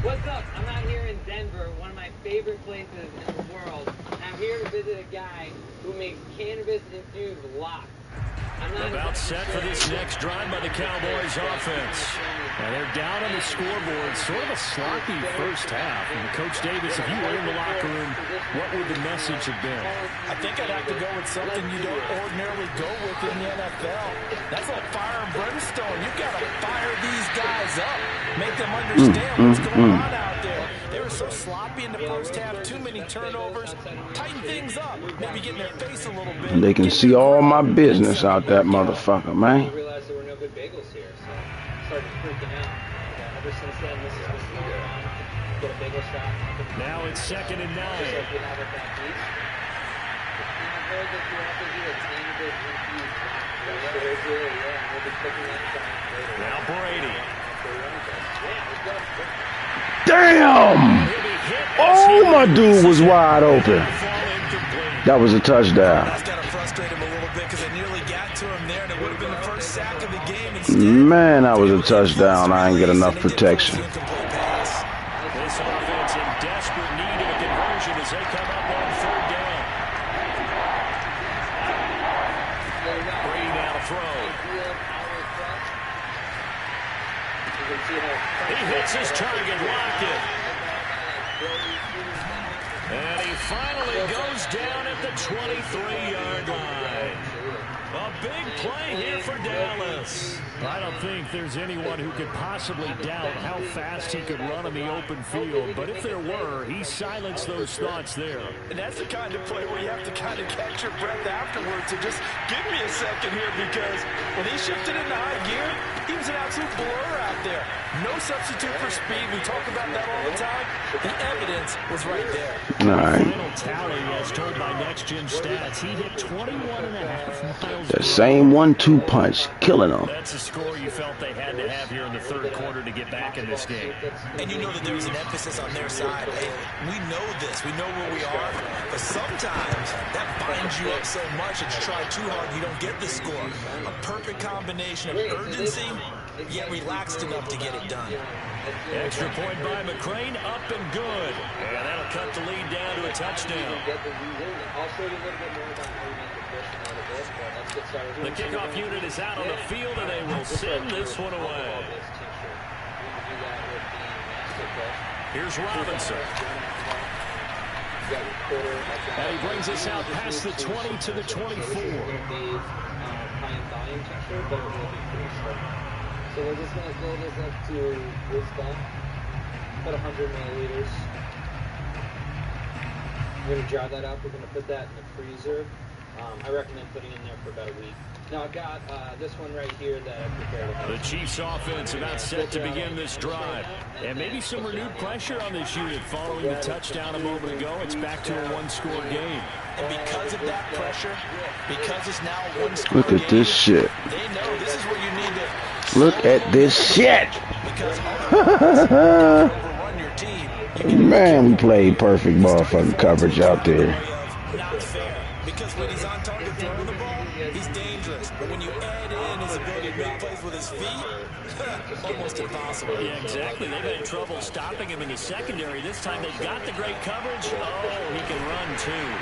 What's up? I'm out here in Denver, one of my favorite places in the world. I'm here to visit a guy who makes cannabis-infused locks. About set for this next drive by the Cowboys offense. And they're down on the scoreboard. Sort of a sloppy first half. And Coach Davis, if you were in the locker room, what would the message have been? I think I'd have to go with something you don't ordinarily go with in the NFL. That's like fire and brimstone. You've got to fire these guys up. Make them understand what's going on out there. They were so sloppy in the first half. Too many turnovers. Tighten things up. Maybe get in their face a little bit. They can see all my business out that motherfucker, man. I realized there were no good bagels here, so I started freaking out. Ever since then, this is the story. Get a bagel shop. Now it's 2nd and 9. Just like we have at that beach. I've heard that you have to do a cannabis-infused lock. That's really, yeah. We'll be cooking that giant later. Now Brady. Damn! Oh, my dude was wide open. That was a touchdown. That's got to frustrate him a little bit because they nearly got to him there, and it would have been the first sack of the game. Instead, man, that was a touchdown. I ain't get enough protection. This offense in desperate need of a conversion as they come up on 3rd down. Brady now to throw. He hits his target, Lockett. And he finally goes down at the 23-yard line. A big play here for Dallas. I don't think there's anyone who could possibly doubt how fast he could run on the open field. But if there were, he silenced those thoughts there. And that's the kind of play where you have to kind of catch your breath afterwards and just give me a second here, because when he shifted into high gear, he was an absolute blur out there. No substitute for speed. We talk about that all the time. The evidence was right there. All right. Final tally, as told by Next Gen Stats, he hit 21.5 miles. The same 1-2 punch, killing them. That's a score you felt they had to have here in the 3rd quarter to get back in this game. And you know that there was an emphasis on their side. Hey, we know this. We know where we are. But sometimes that binds you up so much that you try too hard and you don't get the score. A perfect combination of urgency, yet relaxed enough to get it done. Extra point by McCrane, up and good. And that'll cut the lead down to a touchdown. I'll show you a little bit more about how we make the first out of this, but let's get started. The kickoff unit is out on the field, and they will send this one away. Here's Robinson. And he brings us out past the 20 to the 24. So we're just going to fill this up to this stuff, about 100 milliliters. We're going to dry that up. We're going to put that in the freezer. I recommend putting in there for about a week. Now I've got this one right here that I prepared. The Chiefs offense about set to begin this drive. And maybe some renewed pressure on this unit following the touchdown a moment ago. It's back to a one-score game. And because of that pressure, because it's now a one-score game, look at this shit. They know this is where you need to look at this shit. Man, we played perfect motherfucking coverage out there. Not fair. Because when he's on target throwing the ball, he's dangerous. But when you add in his ability to make plays with his feet, almost impossible. Yeah, exactly. They've had trouble stopping him in the secondary. This time they've got the great coverage. Oh, he can run too.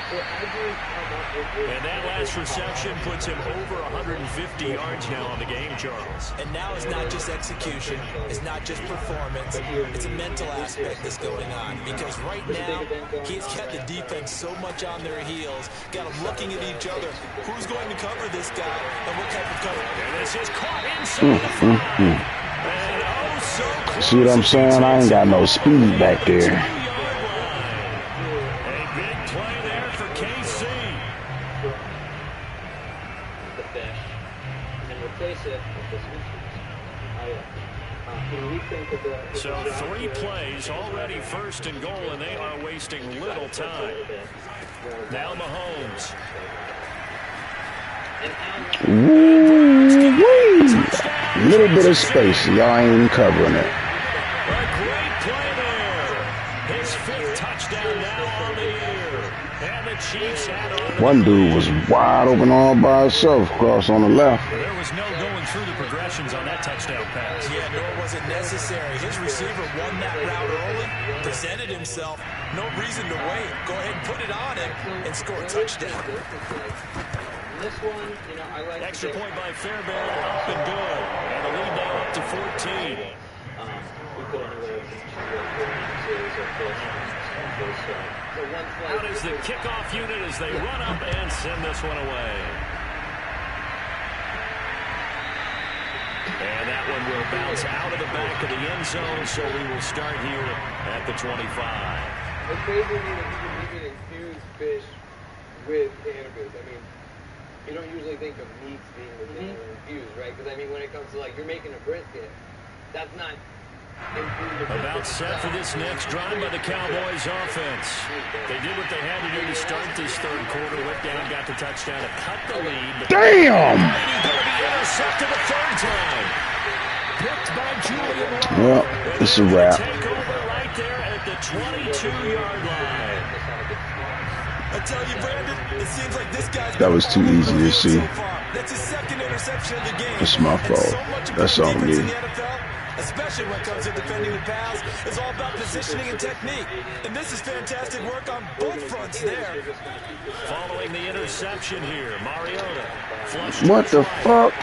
And that last reception puts him over 150 yards now on the game, Charles. And now it's not just execution. It's not just performance. It's a mental aspect that's going on. Because right now, he's got the defense so much on their heels, got them looking at each other. Who's going to cover this guy, and what type of cover? And this is caught inside the 5. And oh, so close. See what I'm saying? I ain't got no speed back there. So 3 plays, already 1st and goal, and they are wasting little time. Now Mahomes. Woo-wee. Little bit of space. Y'all ain't even covering it. A great play there. his 5th touchdown now on the year. And the Chiefs add on. One dude was wide open all by himself, cross on the left. There was no going through the progressions on that touchdown pass. Yeah, nor was it necessary. His receiver won that route early, presented himself. No reason to wait. Go ahead and put it on him and score a touchdown. This one, you know, I like extra point by Fairbairn, up and good. And the lead now up to 14. We put anywhere Out is the kickoff unit as they run up and send this one away. And that one will bounce out of the back of the end zone, so we will start here at the 25. It's crazy to me that you can even infuse fish with cannabis. I mean, you don't usually think of meats being the thing to infuse, right? Because, I mean, when it comes to, like, you're making a brisket, that's not infused. About set for this next drive by the Cowboys offense. They did what they had to do to start this third quarter. Went down, got the touchdown to cut the lead. Damn! He's going to be intercepted a third time. Picked by Julian Lowe. Well, it's a wrap. Take over right there at the 22-yard line. I tell you, Brandon, it seems like this guy's that was too easy to see. That's his 2nd interception of the game. It's my fault. That's all me. Especially when it comes to defending the pass, it's all about positioning and technique. And this is fantastic work on both fronts there. Following the interception here, Mariota. What the fuck?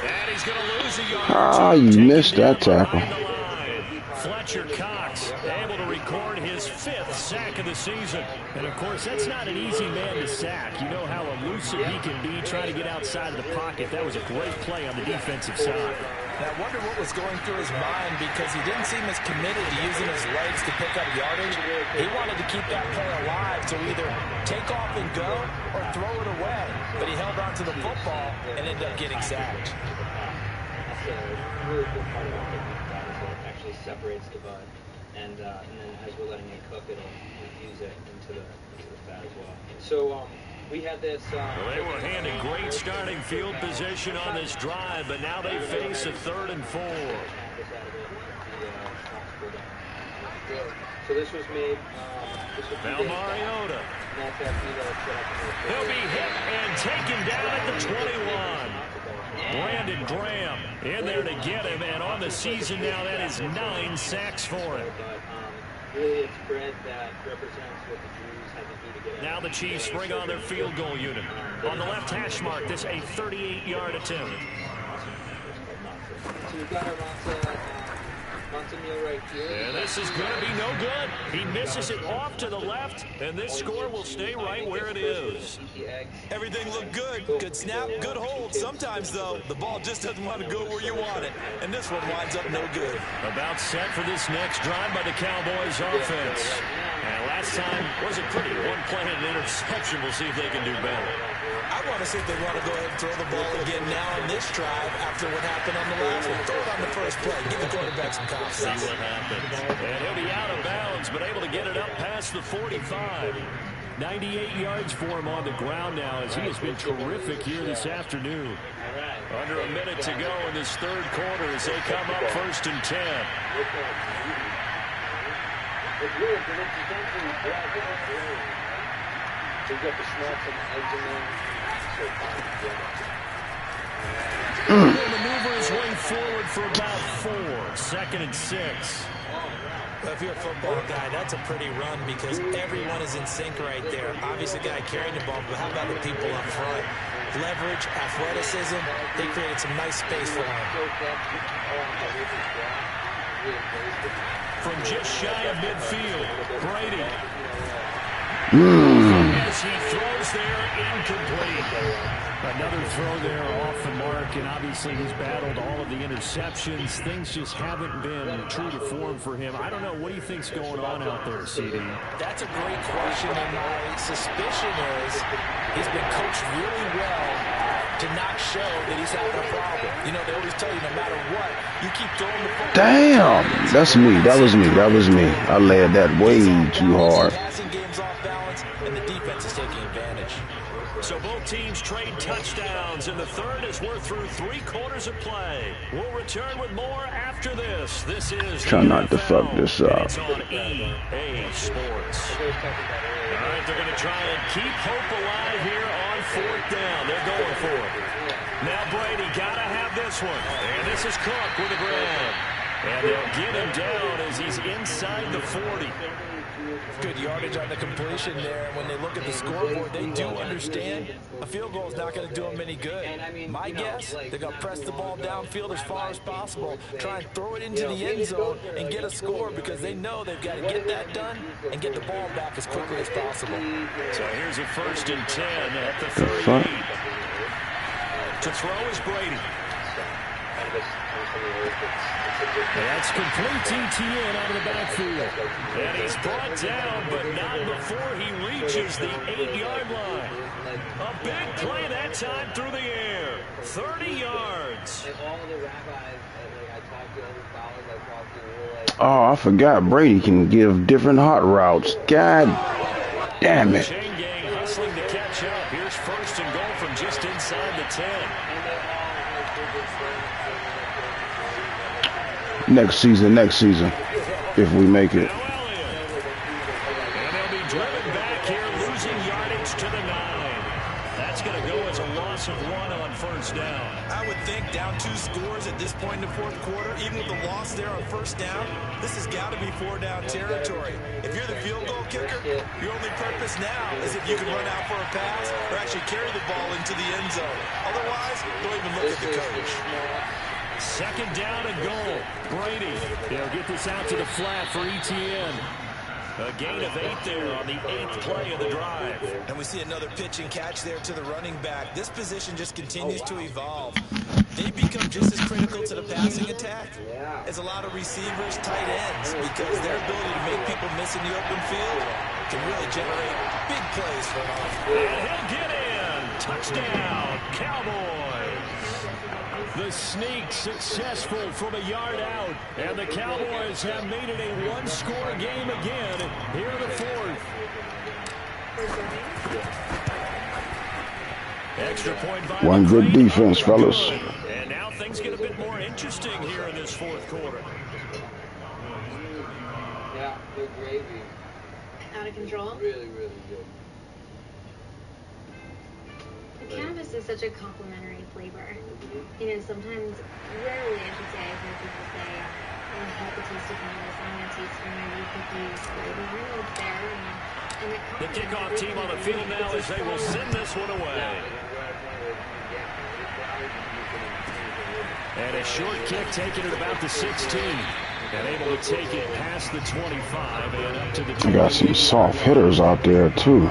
And he's going to lose a yard. Ah, you missed that tackle. Fletcher Cox able to record his 5th sack of the season. And, of course, that's not an easy man to sack. You know how elusive he can be trying to get outside of the pocket. That was a great play on the defensive side. I wonder what was going through his mind, because he didn't seem as committed to using his legs to pick up yardage. He wanted to keep that play alive to either take off and go or throw it away. But he held on to the football and ended up getting sacked. Actually separates the bud, and then as we're letting it cook, it'll infuse it into the fat as well. So we had this. Well, they were handed great starting field position on this drive, but now they face a 3rd and 4. So this was made. Now Mariota. He'll be hit and taken down at the 21. Brandon Graham in there to get him, and on the season now, that is 9 sacks for him. Really, it's bread that represents what the Jews had to do to get. Now the Chiefs spring on their field goal unit. On the left hash mark, this a 38-yard attempt. So we've got our matzo meal right here. And this is going to be no good. He misses it off to the left, and this score will stay right where it is. Everything looked good. Good snap, good hold. Sometimes, though, the ball just doesn't want to go where you want it. And this one winds up no good. About set for this next drive by the Cowboys offense. And last time was a pretty one-play and interception. We'll see if they can do better. I want to see if they want to go ahead and throw the ball again now on this drive after what happened on the last one. Throw it on the first play. Give the quarterback some confidence. See what happens. And he'll be out of bounds, but able to get it up past the 45. 98 yards for him on the ground now, as he has been terrific here this afternoon. Under a minute to go in this third quarter as they come up 1st and 10. Maneuver his way forward for about 4. 2nd and 6. Well, if you're a football guy, that's a pretty run because everyone is in sync right there. Obviously, the guy carrying the ball, but how about the people up front? Leverage, athleticism, they created some nice space for him. From just shy of midfield, Brady. As he throws there, incomplete. Another throw there off the mark, and obviously he's battled all of the interceptions. Things just haven't been true to form for him. I don't know. What do you think's going on out there, CD? That's a great question, and my suspicion is he's been coached really well to not show that he's having a problem. You know, they always tell you no matter what, you keep throwing the football. Damn! That's me. That was me. That was me. I laid that way too hard. Passing game's off balance, and the defense is taking advantage. So both teams straight touchdowns, and the third as we're through 3 quarters of play. We'll return with more after this. This is Try not to fuck this up. It's on EA Sports. All right, they're going to try and keep hope alive here on 4th down. They're going for it. Now Brady got to have this one. And this is Cook with a grab. And they'll get him down as he's inside the 40. Good yardage on the completion there. And when they look at the scoreboard, they do understand a field goal is not going to do them any good. My guess, they're going to press the ball downfield as far as possible, try and throw it into the end zone and get a score because they know they've got to get that done and get the ball back as quickly as possible. So here's a 1st and 10 at the 38. To throw is Brady. That's complete TTN out of the backfield. And he's brought down, but not before he reaches the 8-yard line. A big play that time through the air. 30 yards. Oh, I forgot Brady can give different hot routes. God damn it. Chain gang hustling to catch up. Here's 1st and goal from just inside the 10. Next season, if we make it. And they'll be driven back here, losing yardage to the 9. That's going to go as a loss of 1 on 1st down. I would think down 2 scores at this point in the 4th quarter, even with the loss there on 1st down, this has got to be 4-down territory. If you're the field goal kicker, your only purpose now is if you can run out for a pass or actually carry the ball into the end zone. Otherwise, don't even look at the coach. 2nd down and goal. Brady, they'll get this out to the flat for ETN. A gain of 8 there on the 8th play of the drive. And we see another pitch and catch there to the running back. This position just continues to evolve. They become just as critical to the passing attack as a lot of receivers, tight ends, because their ability to make people miss in the open field can really generate big plays for an offense. And he'll get in. Touchdown, Cowboys. The sneak successful from a yard out. And the Cowboys have made it a 1-score game again here in the 4th. Extra point by One good defense, fellas. And now things get a bit more interesting here in this 4th quarter. Yeah, the gravy. Out of control? Really, really good. The cannabis is such a complimentary flavor. You know, sometimes, rarely I should say, I've heard people say, oh, I hate the taste of cannabis, I'm going to taste for my new cookies, but I know it's there, and it The kickoff team on the field now as they will send this one away. And a short kick taken at about the 16. And able to take it past the 25 and up to the 20. I got some soft hitters out there, too.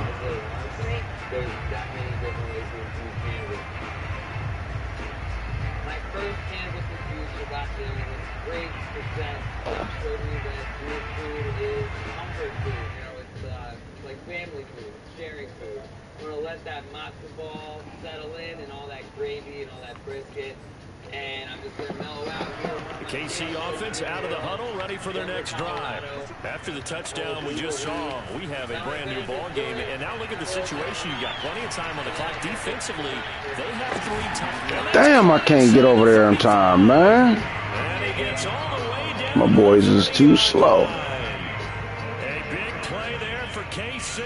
That matzo ball settle in and all that gravy and all that brisket, and I'm just going to mellow out here. KC offense out of the huddle, ready for their next drive. After the touchdown we just saw, we have a brand new ball game. And now look at the situation. You got plenty of time on the clock defensively. They have 3 times. Damn, I can't get over there in time, man. And he gets all the way down. My boys is too slow. A big play there for KC.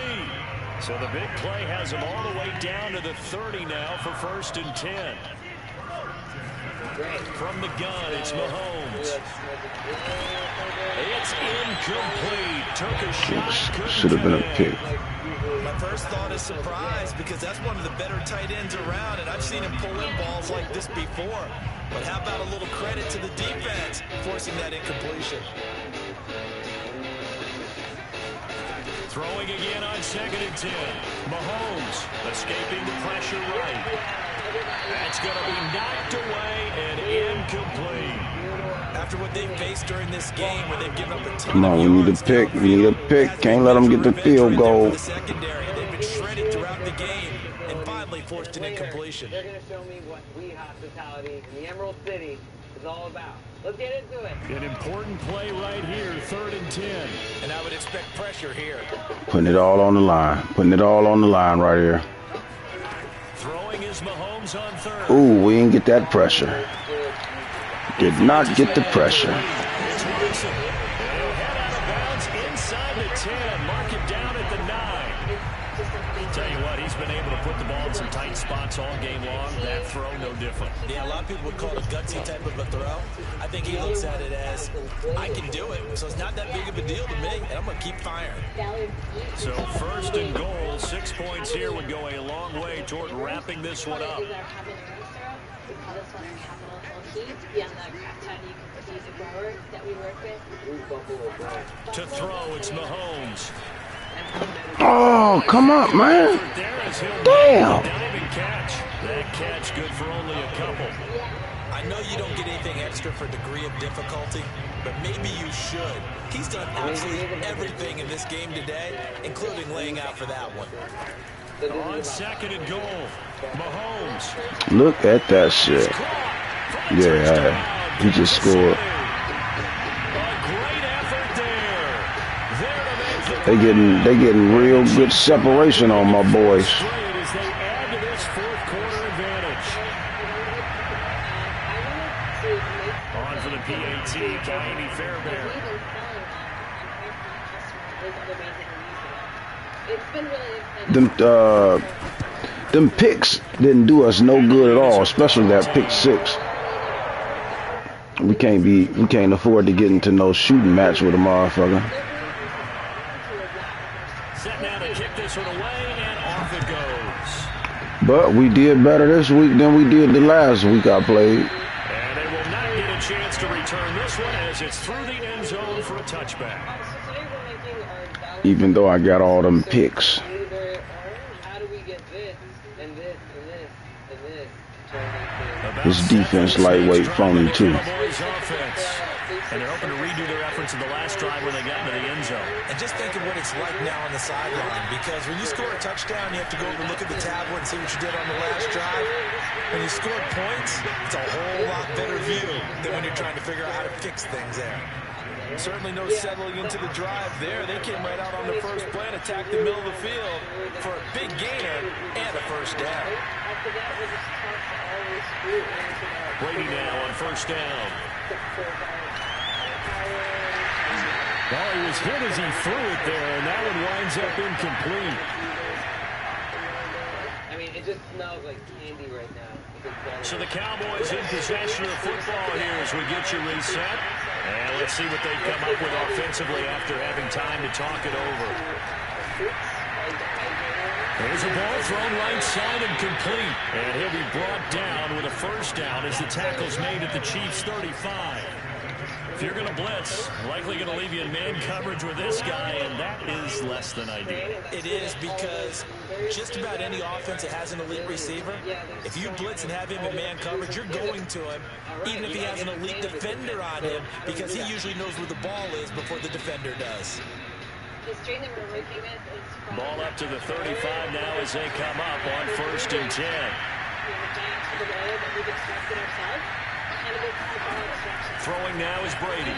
So the big play has him all the way down to the 30 now for 1st and 10. From the gun, it's Mahomes. It's incomplete. Took a shot. Should have been a pick. My first thought is surprise because that's one of the better tight ends around, and I've seen him pull in balls like this before. But how about a little credit to the defense forcing that incompletion? Throwing again on 2nd and 10. Mahomes escaping the pressure right. That's going to be knocked away and incomplete. After what they've faced during this game where they've given up a ton Come on, we need a pick. We need a pick. Can't let them get the field goal. The secondary, they've been shredded throughout the game and finally forced an incompletion. They're going to show me what we hospitality in the Emerald City is all about. Let's get into it. An important play right here, 3rd and 10. And I would expect pressure here. Putting it all on the line. Putting it all on the line right here. Throwing is Mahomes on third. Ooh, we didn't get that pressure. Did not get the pressure. It's Wilson. He'll head out of bounds inside the 10. Mark him down at the 9. Tell you what, he's been able to put the ball in some tight spots all game long. That throw, no different. Yeah, a lot of people would call it a gutsy type of a throw. I think he looks at it as, I can do it, so it's not that big of a deal to me, and I'm going to keep firing. So first and goal, 6 points here would go a long way toward wrapping this one up. To throw, it's Mahomes. Oh, come on, man. Damn. That catch good for only a couple. I know you don't get anything extra for degree of difficulty, but maybe you should. He's done absolutely everything in this game today, including laying out for that one. On second and goal, Mahomes. Look at that shit. Yeah, he just scored. They getting real good separation on my boys. On for the PAT, Kaimi Fairbairn. Them picks didn't do us no good at all, especially that pick 6. We can't afford to get into no shooting match with a motherfucker. Set now to kick this one away, and off it goes. But we did better this week than we did the last week I played. And they will not get a chance to return this one as it's through the end zone for a touchback. Even though I got all them picks. How do we get this and this and this and this? This defense lightweight phony too. And they're hoping to redo their efforts in the last drive when they got into the end zone. And just think of what it's like now on the sideline, because when you score a touchdown, you have to go over and look at the tablet and see what you did on the last drive. When you scored points, it's a whole lot better view than when you're trying to figure out how to fix things there. Certainly no settling into the drive there. They came right out on the first play and attacked the middle of the field for a big gainer and a first down. Brady now on first down. Well, he was hit as he threw it there, and that one winds up incomplete. I mean, it just smells like candy right now. So the Cowboys in possession of the football here as we get you reset. And let's see what they come up with offensively after having time to talk it over. There's a ball thrown right side and complete. And he'll be brought down with a first down as the tackle's made at the Chiefs' 35. If you're going to blitz, likely going to leave you in man coverage with this guy, and that is less than ideal. It is, because just about any offense that has an elite receiver, if you blitz and have him in man coverage, you're going to him, even if he has an elite defender on him, because he usually knows where the ball is before the defender does. Ball up to the 35 now as they come up on first and 10. Throwing now is Brady.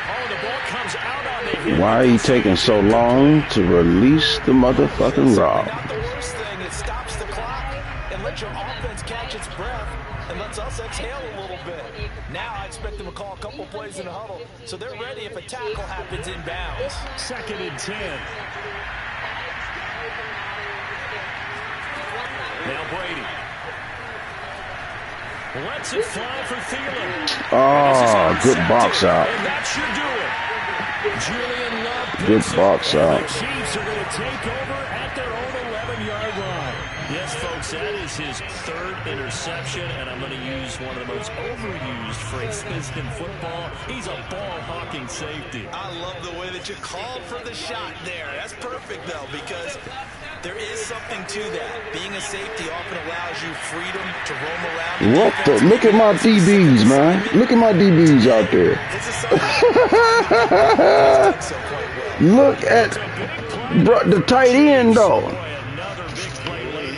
Oh, the ball comes out on the hit. Why are you taking so long to release the motherfucking rock? Not the worst thing. It stops the clock and lets your offense catch its breath and lets us exhale a little bit. Now I expect them to call a couple plays in the huddle, so they're ready if a tackle happens inbounds. Second and 10. Now Brady. Lets it fly for Thielen. Oh, good box out. And that should do it. Julian Love Good box out. The Chiefs are going to take over at their own 11-yard line. Yes, folks, that is his third interception, and I'm going to use one of the most overused phrases in football. He's a ball-hawking safety. I love the way that you called for the shot there. That's perfect, though, because there is something to that. Being a safety often allows you freedom to roam around. What the? Look at my DBs, man. Look at my DBs out there. Look at the tight end, though.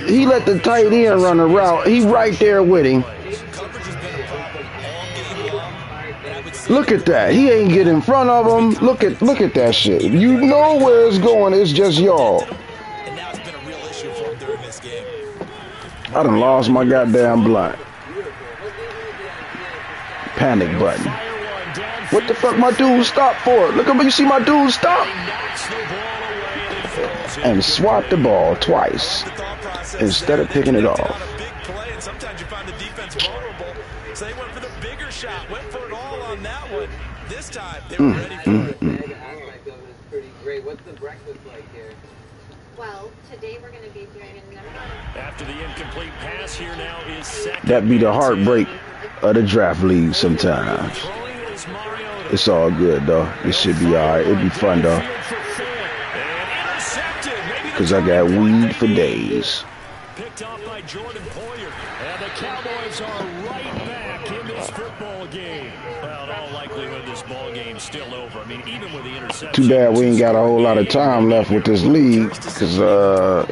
He let the tight end run a route. He right there with him. Look at that. He ain't get in front of him. Look at that shit. You know where it's going. It's just y'all. And now it's been a real I done lost my goddamn blunt. Panic button. What the fuck my dude stop for? Look at me, you see my dude stop? And swat the ball twice instead of picking it off. Sometimes you find the defense vulnerable, so they went for the bigger shot, went for it all on that one. This time, they were ready for it. The aspect of it is pretty great. What's the breakfast like here? Well, today we're going to be doing a number. After the incomplete pass, here now is second. That be the heartbreak of the draft league sometimes. It's all good though. It should be alright. It'd be fun though. Cause I got weed for days. Picked off by Jordan Poyer. And the Cowboys are right back in this football game. Well, in all likelihood, this ball game's still over. I mean, even with the interception. Too bad we ain't got a whole lot of time left with this league. Cause well,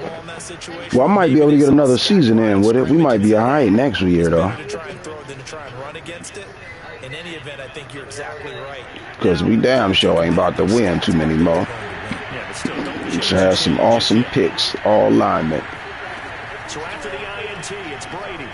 I might be able to get another season in with it. We might be alright next year though. In any event, I think you're exactly right. Cause we damn sure ain't about to win too many more. Just have some awesome picks, all linemen. So after the INT, it's Brady.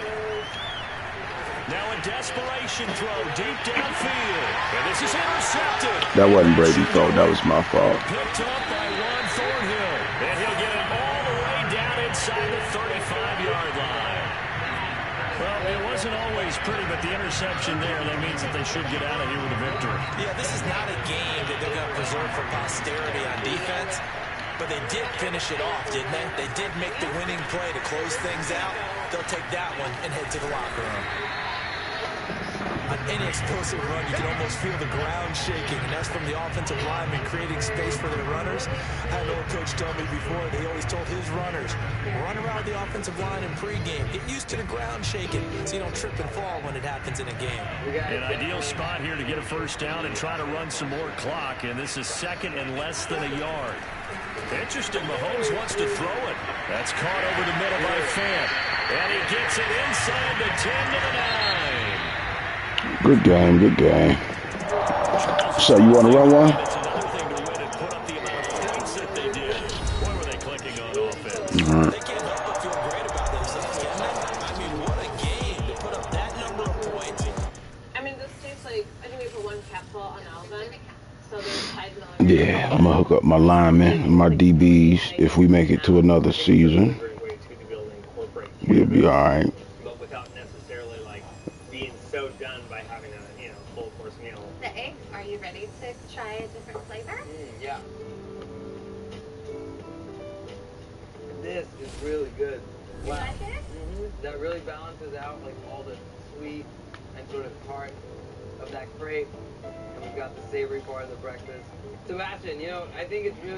Now a desperation throw deep downfield. And this is intercepted. That wasn't Brady's fault. That was my fault. Picked up by Juan Thornhill. And he'll get it all the way down inside the 35-yard line. Well, it wasn't always pretty, but the interception there, that means that they should get out of here with a victory. Yeah, this is not a game that they're going to preserve for posterity on defense. But they did finish it off, didn't they? They did make the winning play to close things out. They'll take that one and head to the locker room. On any explosive run, you can almost feel the ground shaking, and that's from the offensive linemen creating space for their runners. I had an old coach tell me before, they always told his runners, run around the offensive line in pregame. Get used to the ground shaking so you don't trip and fall when it happens in a game. An ideal spot here to get a first down and try to run some more clock, and this is second and less than a yard. Interesting, Mahomes wants to throw it. That's caught over the middle by Fant. And he gets it inside the 10 to the 9. Good game, good game. So you want to run one? It's another thing to win and put up the amount of points that they did. Boy, were they clicking on offense. They can't help but feel great about themselves, can they? I mean, what a game to put up that number of points. I mean, this tastes like, I think we put one capsule on all of them. So there's tied Yeah, I'm gonna hook up my linemen and my DBs. If we make it to another season, we'll be all right. But without necessarily like being so done by having a full course meal. The eggs, are you ready to try a different flavor? Yeah. This is really good. Wow. You like it? That really balances out like all the sweet and sort of tart of that crepe. And we've got the savory part of the breakfast. Sebastian, I think it's really